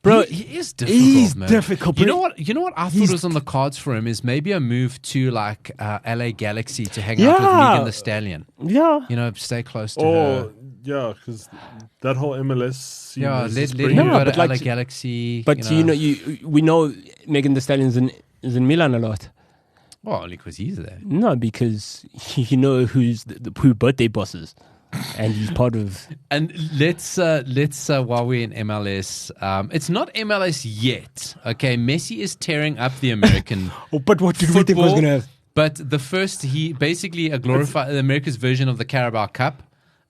bro. He is difficult, He's man. difficult, bro. You know what I thought was on the cards for him is maybe a move to like LA Galaxy to hang out with Yeah. Megan Thee Stallion. Yeah. You know, stay close to Oh, her. yeah, because that whole MLS scene Yeah, is let pretty- him No, go to but like- LA Galaxy. But, we know Megan Thee Stallion is in Milan a lot. Well, only because he's there. No, because you know who birthday boss is. And he's part of... And let's while we're in MLS, it's not MLS yet. Okay, Messi is tearing up the American. Oh, but what did we think was football, going to have? But he basically glorified America's version of the Carabao Cup,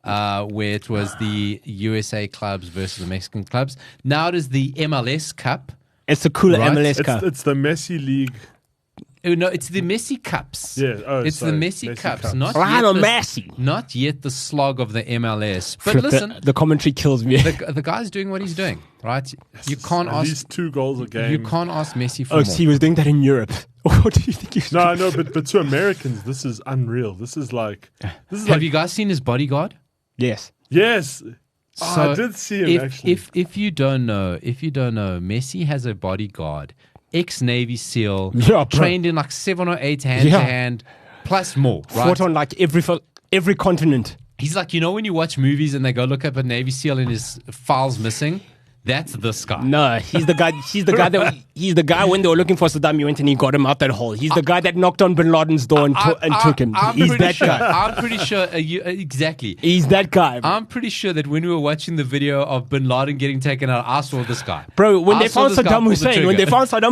where it was the USA clubs versus the Mexican clubs. Now it is the MLS Cup. It's a cooler Right. MLS Cup. It's the Messi League. Oh, no, it's the Messi Cups. Yeah, it's sorry, the Messi Cups. Cups. Lionel Messi. Not yet the slog of the MLS. But Flip, listen, the commentary kills me. the guy's doing what he's doing, right? You can't At ask. least 2 goals a game. You can't ask Messi for Oh, more. so he was doing that in Europe. What do you think he was No, I know, but to Americans, this is unreal. This is like Have you guys seen his bodyguard? Yes. yes. So I did see him actually. If you don't know, Messi has a bodyguard, ex-Navy SEAL, Yeah, bro. trained in like 7 or 8 hand-to-hand, plus more, right? Fought on like every continent. He's like, you know when you watch movies and they go look up a Navy SEAL and his file's missing? That's this guy. No, he's the guy. He's the guy when they were looking for Saddam, he went and he got him out that hole. He's the guy that knocked on Bin Laden's door and took him. He's that guy. I'm pretty sure. Exactly. He's that guy, I'm pretty sure that when we were watching the video of Bin Laden getting taken out, I saw this guy. bro. When I they saw found this guy Saddam pull the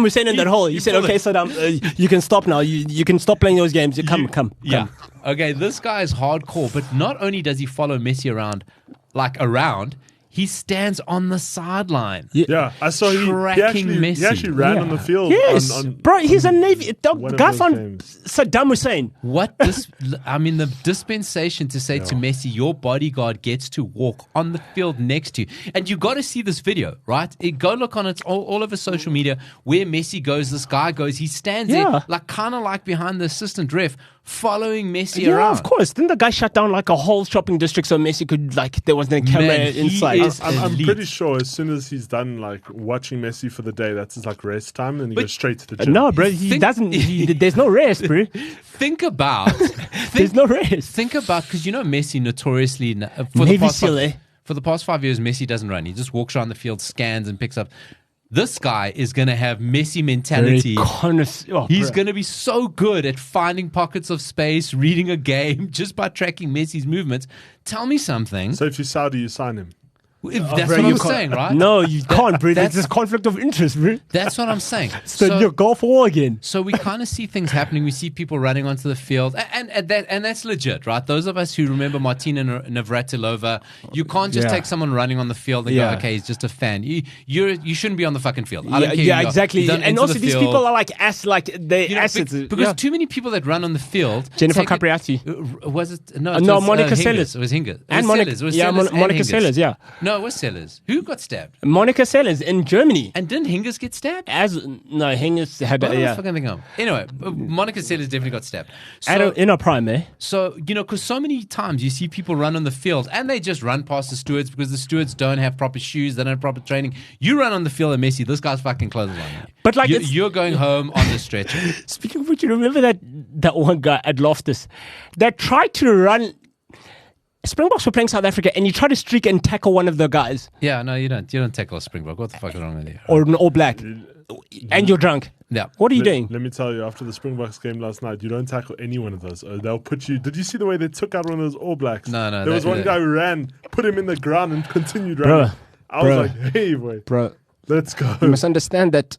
Hussein, in that hole, he said, pulled "Okay, it. Saddam, you can stop now. You can stop playing those games. Come." Yeah. Okay, this guy is hardcore, but not only does he follow Messi around, he stands on the sideline. yeah, I saw he Tracking Messi. he actually ran Yeah. on the field. Yes, on bro. He's a Navy. The one of guy those found games. Saddam Hussein. The dispensation to say to Messi, your bodyguard gets to walk on the field next to you. And you got to see this video, right? Go look on it all over social media where Messi goes, this guy goes, he stands Yeah. there, kind of like behind the assistant ref, following Messi Yeah, around. of course. Didn't the guy shut down like a whole shopping district so Messi could there wasn't a camera Man, he inside? is- I'm elite. pretty sure as soon as he's done like watching Messi for the day, that's his like rest time, and he goes straight to the gym. No, bro. He Think- doesn't. There's no rest, bro. Think about... There's no rest. Think about, because you know Messi notoriously Navy SEAL, eh? for the past 5 years, Messi doesn't run. He just walks around the field, scans, and picks up. This guy is going to have Messi mentality. He's going to be so good at finding pockets of space, reading a game, just by tracking Messi's movements. Tell me something. So if you're Saudi, you sign him. That's bro, what you I'm can't- saying, right? No, you can't, bro. That's a conflict of interest, bro. That's what I'm saying. So you're Gulf War again. So we kind of see things happening. We see people running onto the field, and that's legit, right? Those of us who remember Martina Navratilova, you can't just take someone running on the field and go, okay, he's just a fan. You shouldn't be on the fucking field. I don't care. Yeah, exactly. You don't And enter also, the these field. people are like they're assets. Because too many people that run on the field. Jennifer take it- Capriati. Was it? No, No, was, Monica Hingis. Sellers. It was Hingis. And Monica Sellers. It was Sellers and Monica Hingis. Sellers, yeah. No, it was Sellers. Who got stabbed? Monica Sellers in Germany. And didn't Hingis get stabbed? Hingis had What the fuck am I thinking of? Anyway, Monica Sellers definitely got stabbed. So, in our prime, eh? So, because so many times you see people run on the field and they just run past the stewards because the stewards don't have proper shoes, they don't have proper training. You run on the field and Messi, this guy's fucking clothesline you. But like you're going home on the stretcher. Speaking of which, you remember that one guy at Loftus that tried to run. Springboks were playing South Africa, and you try to streak and tackle one of the guys, Yeah, no, you don't. You don't tackle a Springbok. What the fuck is wrong with you? or an All Black, and you're drunk. Yeah. What are you doing? Let me tell you, after the Springboks game last night, you don't tackle any one of those. They'll put you. Did you see the way they took out one of those All Blacks? No. There was one guy who ran, put him in the ground, and continued running. I was like, hey, boy, Bro, let's go. you must understand that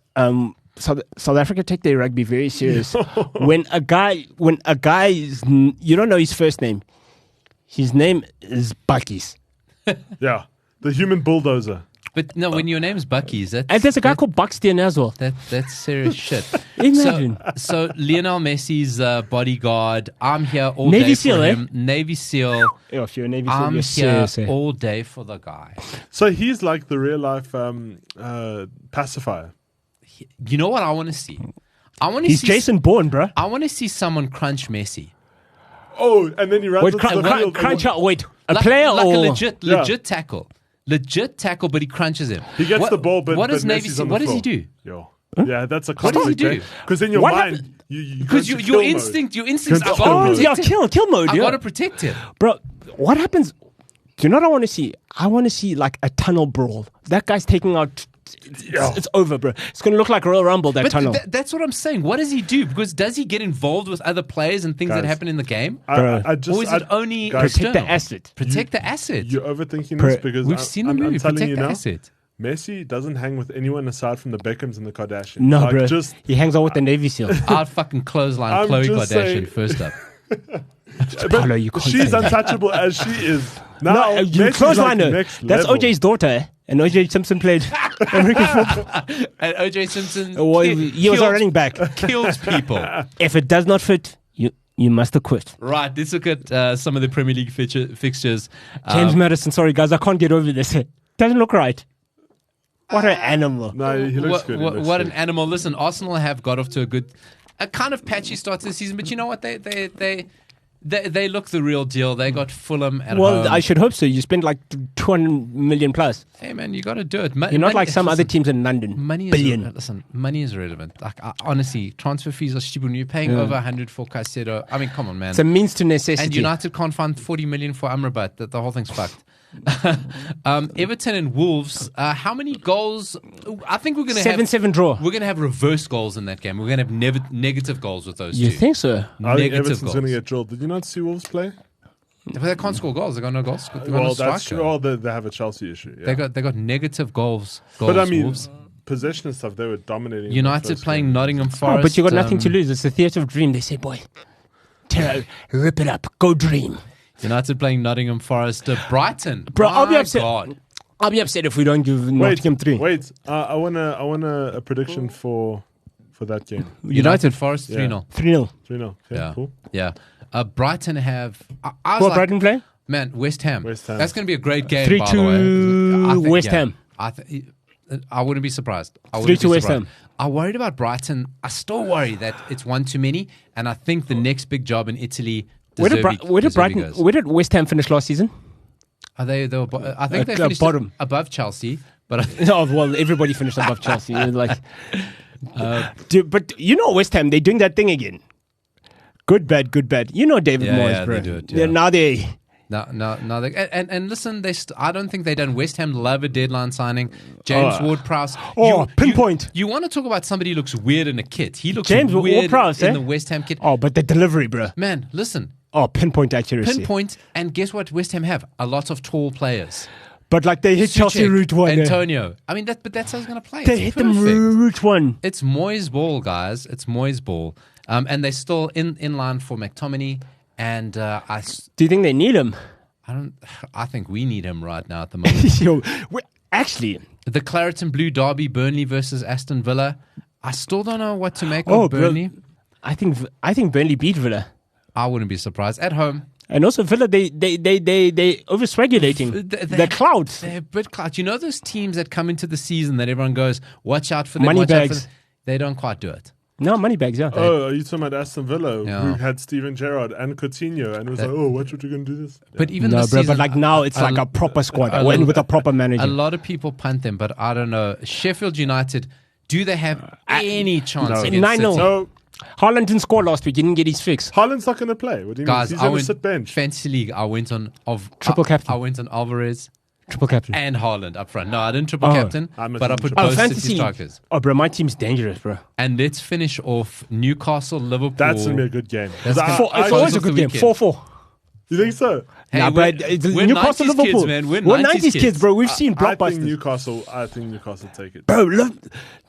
South Africa take their rugby very serious. when a guy is, you don't know his first name. His name is Buckies. Yeah, the human bulldozer. But no, when your name's Bucky's, And there's a guy called Buxton as well. That's serious shit. Imagine. So Lionel Messi's bodyguard. I'm here all Navy day SEAL, for eh? him. Navy SEAL. Yeah, if you're a Navy SEAL, I'm you're here serious, eh? all day for the guy. So he's like the real life pacifier. You know what I want to see? I want to He's see Jason Bourne, bro. I want to see someone crunch Messi. Oh, and then he runs Wait, onto the field. crunch out. Wait, a Like, player like or a legit tackle. Legit tackle, but he crunches him. He gets the ball, but what does but Navy Messi's SEAL? on the What does he floor. do? Yo. Yeah, that's a What does he conflict. do? Because in your What mind, happened? you Because go to your kill instincts, mode. I Kill gotta mode. protect him. kill mode. I Yeah, gotta protect him. bro. What happens? Do you know what I want to see? I want to see like a tunnel brawl. That guy's taking out. It's over, bro. It's going to look like Royal Rumble, that But tunnel. that's what I'm saying. What does he do? Because does he get involved with other players and things that happen in the game? I just, Or is it only guys, Protect the external? asset. Protect the asset. You're overthinking this because We've seen the movie. I'm telling Protect you the now, asset. Messi doesn't hang with anyone aside from the Beckhams and the Kardashians. No, Like, bro. Just, He hangs out with the Navy SEAL. I'd fucking clothesline I'm Khloe just Kardashian saying- first up. Paolo, you can't she's say that. untouchable as she is. Now, No, you Messi's clothesline like her. next That's level. OJ's daughter, eh? And OJ Simpson played American football. And OJ Simpson Well, he was a running back. kills people. If it does not fit, you must have quit. Right, let's look at some of the Premier League fixtures. James Madison, sorry guys, I can't get over this. Doesn't look right. What an animal. No, he looks good. He looks What good. an animal. Listen, Arsenal have got off to a kind of patchy start to the season, but you know what? They look the real deal. They got Fulham at Well, home. I should hope so. You spend like 200 million plus. Hey, man, you got to do it. You're not like some other teams in London. Money Billion. Listen, money is irrelevant. Like, honestly, transfer fees are stupid. When you're paying over 100 for Caicedo, I mean, come on, man. It's a means to necessity. And United can't find 40 million for Amrabat. That the whole thing's fucked. Everton and Wolves. How many goals? I think we're going to have 7-7 draw. We're going to have reverse goals in that game. We're going to have negative goals with those You two. think so? I think Negative Everton's goals. going to get drilled. Did you not see Wolves play? But they can't score goals. They got no goals. They got no Well, that's striker. true. Oh, they have a Chelsea issue. Yeah. They got negative goals. But I mean, Wolves. possession and stuff, they were dominating. in the United first playing game. Nottingham Forest. Oh, but you got nothing to lose. It's the theatre of dream. They say, boy, Tero, rip it up. Go dream. United playing Nottingham Forest. Brighton. Bro, I'll be My upset. God. I'll be upset if we don't give Nottingham 3. Wait. I want a prediction for that game. United Forest 3-0. 3-0. 3-0. Okay, Yeah. cool. Yeah. Brighton have. I was What, like, Brighton play? man, West Ham. West Ham. That's going to be a great game. 3-2 by the way. I think- West Ham. I wouldn't be surprised. 3-2 West Ham. I'm worried about Brighton. I still worry that it's one too many, and I think the next big job in Italy. Where did Brighton? goes. Where did West Ham finish last season? Are they? I think they finished bottom. above Chelsea, but Oh well, everybody finished above Chelsea. Like, but you know West Ham, they're doing that thing again. Good, bad, good, bad. You know David Moyes, yeah, bro. they do it, Yeah, now they. no. And listen, I don't think they done. West Ham love a deadline signing. James Ward-Prowse. Pinpoint. You want to talk about somebody who looks weird in a kit? He looks James weird Ward-Prowse, in eh? the West Ham kit. Oh, but the delivery, bro. Man, listen. Oh, pinpoint accuracy. Pinpoint, and guess what West Ham have? A lot of tall players. But like they hit Chelsea Suchek, route 1. Antonio. I mean, but that's how he's going to play. They It's hit them perfect. route 1. It's Moyes' ball, guys. It's Moyes' ball. And they're still in line for McTominay. And Do you think they need him? I think we need him right now at the moment. Yo, actually, The Claret and Blue derby, Burnley versus Aston Villa. I still don't know what to make of Burnley. Bro, I think Burnley beat Villa. I wouldn't be surprised. At home. And also Villa, they overregulating. The cloud. They're a bit cloud. You know those teams that come into the season that everyone goes, watch out for them. Money watch out bags. for them. They don't quite do it. No, money bags, yeah. Oh, are you talking about Aston Villa, Yeah. who had Steven Gerrard and Coutinho, and it was like, oh, watch what you're going to do this? But even No, this bro, season, but like now it's like a proper squad with a proper manager. a lot of people punt them, but I don't know. Sheffield United, do they have any chance No. against 9-0. City? No, Haaland didn't score last week. He didn't get his fix. Haaland's not going to play. What do you Guys, mean? He's I on the went sit bench. Fantasy League. I went on Triple captain. I went on Alvarez Triple captain. and Haaland up front. No, I didn't triple Oh. captain, I'm a but I triple put captain. both fantasy. City strikers. Oh, bro, my team's dangerous, bro. And let's finish off Newcastle, Liverpool. That's going to be a good game. That's I- gonna- It's close always a off the good game. weekend. 4-4. You think so? Hey, Nah, we're- but it's we're Newcastle 90s Liverpool. kids, man. We're 90s kids, bro. We've seen I think blockbusters. I think Newcastle take it. Bro,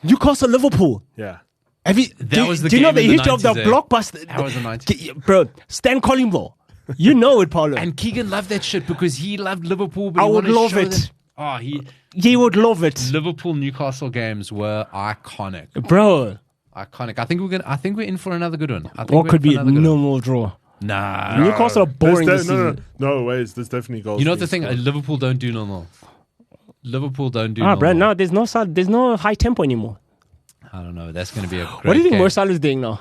Newcastle Liverpool. Yeah. Have you? That was the do you know game the in the history of the 90s, eh? blockbuster? That was the 90s. Bro, Stan Collingwood. You know it, Paulo. And Keegan loved that shit because he loved Liverpool. But I he would wanted to love show it. them- Oh, He would love it, Liverpool Newcastle games were iconic. bro. Iconic. I think we're in for another good one. I think Or we're could in be for a another good one. normal draw. Nah. Newcastle are boring this No season. ways. There's definitely goals. You know what the being thing? scored. Liverpool don't do normal. Liverpool don't do Ah, bro, normal. now there's no high tempo anymore. I don't know. That's going to be a great What do you think game. Mo Salah's doing now?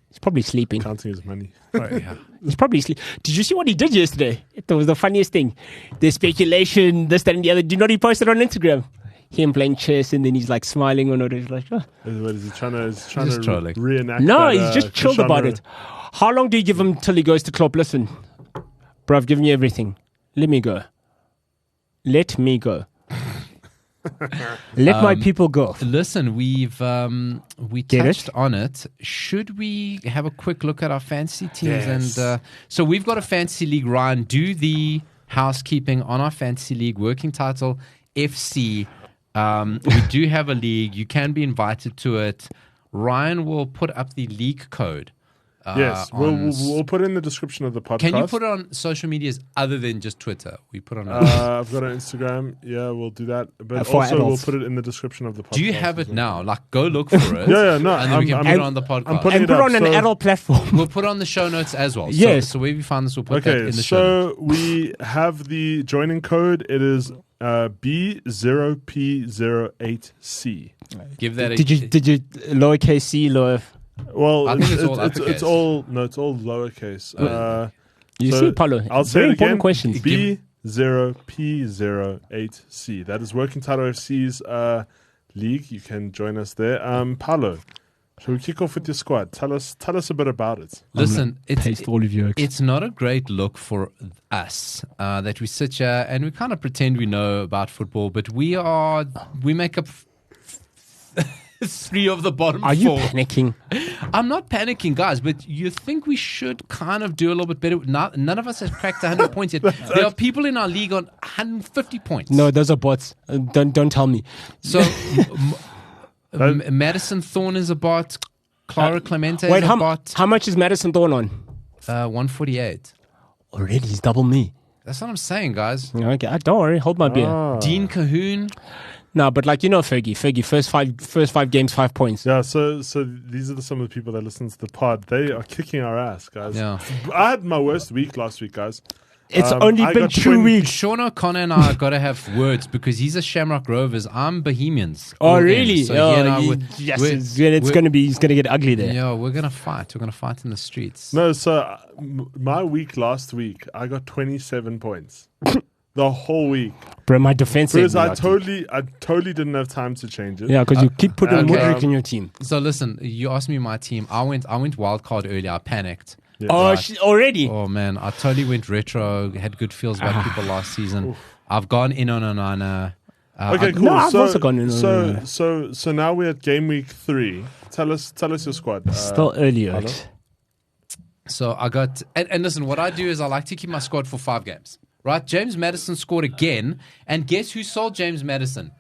He's probably sleeping. Counting his money. Yeah. He's probably sleeping. Did you see what he did yesterday? It was the funniest thing. The speculation, this, that, and the other. Do you know what he posted on Instagram? Him playing chess, and then he's like smiling on it. He's like, oh. What is he trying to? He's trying Just to trolling. reenact. No, that, he's just chilled Cristiano- about it. How long do you give him till he goes to Klopp? Listen, bro, I've given you everything. Let me go. Let me go. Let my people go. Listen, we Get touched it? on it. Should we have a quick look at our fantasy teams? Yes. And so we've got a fantasy league. Ryan, do the housekeeping on our fantasy league. Working title FC. We do have a league. You can be invited to it. Ryan will put up the league code. Yes, we'll put it in the description of the podcast. Can you put it on social medias other than just Twitter? We put on. I've got an Instagram. Yeah, we'll do that. But For also, we'll adults. put it in the description of the podcast. Do you have as it well. now? Like, go look for it. Yeah, no, and then we can I'm- put it I'm- on the podcast. I'm putting And it put up, on an so- adult platform. We'll put on the show notes as well. Yes. So where we find this, we'll put that Okay, in the show notes. so we have the joining code. It is B0P08C. Give that a Did you lowercase c, lower? Well, I think it's all uppercase. it's all lowercase. You So see, Paulo. I'll say very it important again. questions. B0P08C. That is Working Title FC's league. You can join us there. Paulo, shall we kick off with your squad? Tell us a bit about it. Listen, Paste all of your. it's not a great look for us that we sit here and we kind of pretend we know about football, but we make up three of the bottom Are you four. panicking? I'm not panicking, guys, but you think we should kind of do a little bit better. None of us has cracked 100 points yet. There are people in our league on 150 points. No, those are bots. Don't tell me. So Madison Thorne is a bot. Clara Clemente Wait, is a bot. how much is Madison Thorne on? 148. Already, he's double me. That's what I'm saying, guys. Okay, don't worry. Hold my beer. Dean Cahoon. No, but like Fergie, first five games, 5 points. Yeah, so these are some of the people that listen to the pod. They are kicking our ass, guys. Yeah. I had my worst week last week, guys. It's only I been got 2 weeks. Sean O'Connor and I got to have words because he's a Shamrock Rovers. I'm Bohemians. Oh, All in. really? So he and I Yes, we're- it's we're- gonna get ugly there. Yeah, we're gonna fight. We're gonna fight in the streets. No, so my week last week, I got 27 points. The whole week. Bro, my defense. Because ain't I good. totally didn't have time to change it. Yeah, because you keep putting Okay. Mudryk in your team. So listen, you asked me my team. I went wild card earlier. I panicked. Yeah. Oh, Right. already? Oh man, I totally went retro. Had good feels about people last season. I've gone in on a niner. Okay, cool. No, I've so, also gone in on so now we're at game week 3. Tell us your squad. Still early. hello? So I got and listen. What I do is I like to keep my squad for 5 games. right? James Maddison scored again, and guess who sold James Maddison?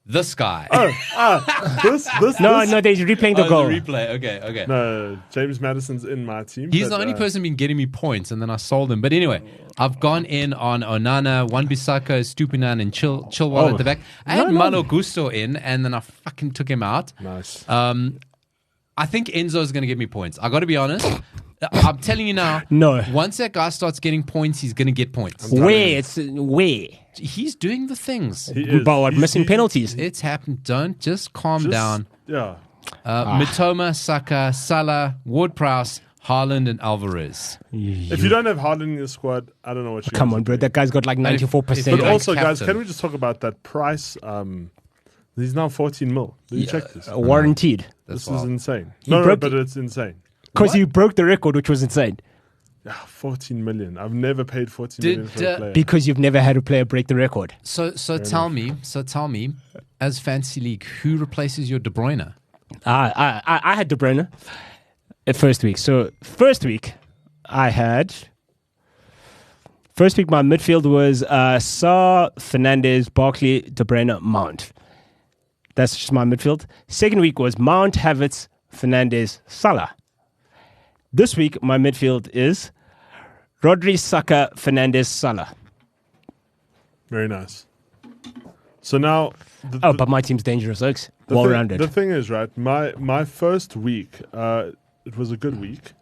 This guy. This. No, they're replaying the goal. The replay. Okay. No, James Madison's in my team. He's the only person been getting me points, and then I sold him. But anyway, I've gone in on Onana, Wan-Bissaka, Stupinan, and Chilwell at the back. I had Malo Gusto in, and then I fucking took him out. Nice. I think Enzo is going to give me points. I got to be honest. I'm telling you now. No. Once that guy starts getting points, he's going to get points. Where? He's doing the things. But missing penalties. It's happened. Don't just calm down. Yeah. Mitoma, Saka, Salah, Ward-Prowse, Haaland, and Alvarez. If you don't have Haaland in your squad, I don't know what you're Come on, bro. That guy's got like 94%. But also, guys, captain. can we just talk about that price? He's now 14 mil. Did you check this? Warranted. This is insane. broke But it's insane. Because you broke the record, which was insane. 14 million. I've never paid 14 million for a player. Because you've never had a player break the record. So tell me, as Fantasy League, who replaces your De Bruyne? I had De Bruyne at first week. So first week, my midfield was Sarr, Fernandes, Barkley, De Bruyne, Mount. That's just my midfield. Second week was Mount, Havertz, Fernandes, Salah. This week, my midfield is Rodri, Saka, Fernandes, Salah. Very nice. So now... but my team's dangerous, Oaks. Well-rounded. The thing is, right, my first week, it was a good week.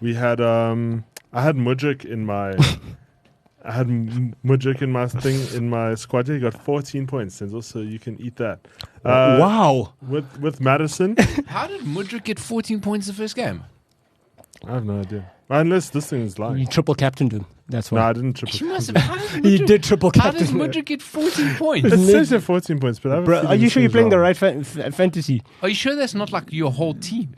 We had... I had Mudryk in my... in my squad. He got 14 points, Denzel, so you can eat that. Wow. With Madison. How did Mudryk get 14 points the first game? I have no idea. Unless this thing is lying. You triple captained him. That's why. No, I didn't triple. He must have. You did triple How captain. does Mudryk get 14 points? It says here 14 points, but I have a Bro, feeling are you this sure you're thing's playing the wrong. right fantasy? Are you sure that's not like your whole team?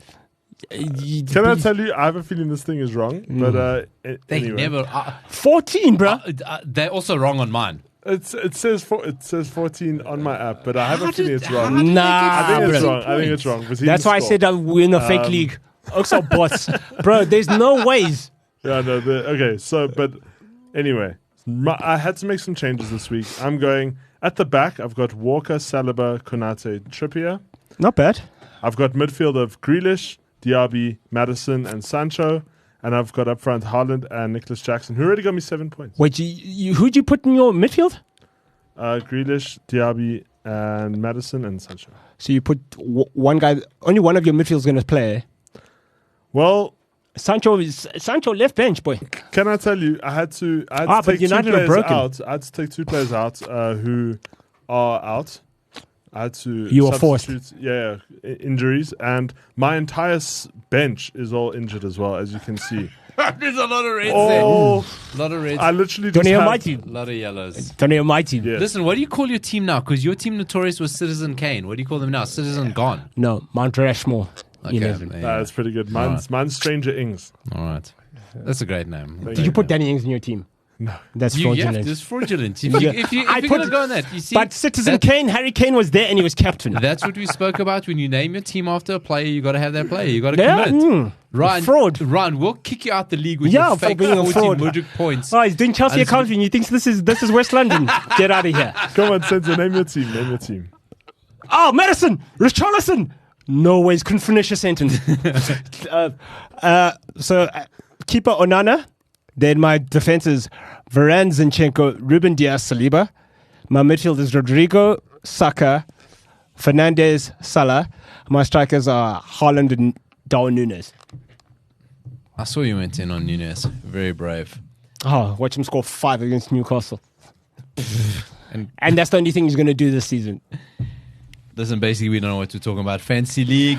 Can I tell you? I have a feeling this thing is wrong, but They anyway. never. 14, bro. They're also wrong on mine. It says 14 on my app, but I have a feeling it's how wrong. did they Nah, I think it's bro. wrong. I think it's wrong. But he That's didn't why I score. said we're in a fake league. Oaks are bots. Bro, there's no ways. Yeah, no. Okay, so but anyway, I had to make some changes this week. I'm going at the back. I've got Walker, Saliba, Konate, Trippier. Not bad. I've got midfield of Grealish, Diaby, Madison, and Sancho. And I've got up front Haaland and Nicholas Jackson, who already got me 7 points. Wait, who'd you put in your midfield? Grealish, Diaby, and Madison, and Sancho. So you put one guy, only one of your midfield's going to play. Well, Sancho left bench, boy. can I tell you, I had to but take two United are players broken. out. I had to take 2 players out who are out. I had to. You were forced. substitute- Yeah, injuries, and my entire bench is all injured as well, as you can see. There's a lot of reds Oh, there. A lot of reds. I literally Don't just hear have, my team. A lot of yellows. Don't hear my team. Yeah. Listen, what do you call your team now? Because your team notorious was Citizen Kane. What do you call them now? Citizen Gone. No, Mount Rushmore. Okay. 11. Yeah. That's pretty good. Mine's Stranger Ings. All right. That's a great name. Did you put Danny Ings in your team? No. That's You have fraudulent. this fraudulent. If you're I going put- to go on that, you see. But Citizen Kane, Harry Kane was there and he was captain. That's what we spoke about. When you name your team after a player, you got to have that player. You got to Yeah, commit. Ryan, fraud. Ryan, we'll kick you out the league with Yeah, your for fake being a 14 fraud. Mudryk points. Oh, he's doing Chelsea And- accounting. He thinks this is West London. Get out of here. Come on, Senzo, name your team. Name your team. Oh, Madison! Richarlison! No ways, couldn't finish a sentence. Keeper Onana. Then my defense is Varane, Zinchenko, Ruben Diaz, Saliba. My midfield is Rodrigo, Saka, Fernandes, Salah. My strikers are Haaland and Darwin Núñez. I saw you went in on Nunes. Very brave. Oh, watch him score 5 against Newcastle. And that's the only thing he's going to do this season. Listen, basically, we don't know what we're talking about. Fantasy League.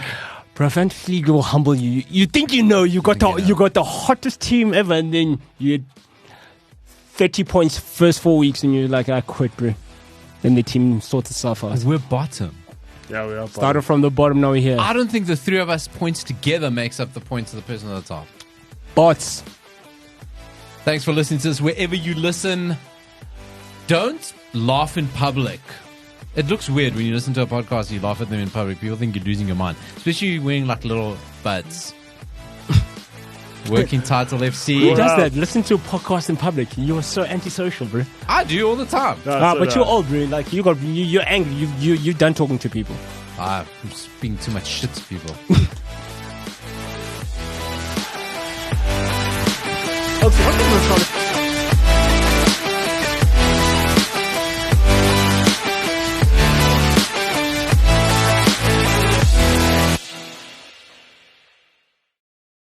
Bro, Fantasy League will humble you. You think you know you got the hottest team ever, and then you had 30 points first 4 weeks, and you're like, I quit, bro. Then the team sorts itself out. We're bottom. Yeah, we are. Started from the bottom, now we're here. I don't think the three of us points together makes up the points of the person at the top. Bots. Thanks for listening to this. Wherever you listen, don't laugh in public. It looks weird when you listen to a podcast, you laugh at them in public. People think you're losing your mind. Especially wearing like little buds. Working Title FC. Who does that? Listen to a podcast in public. You are so antisocial, bro. I do all the time. But you're old, bro. Like you're angry. You're done talking to people. I'm speaking too much shit to people. Okay, what am I trying to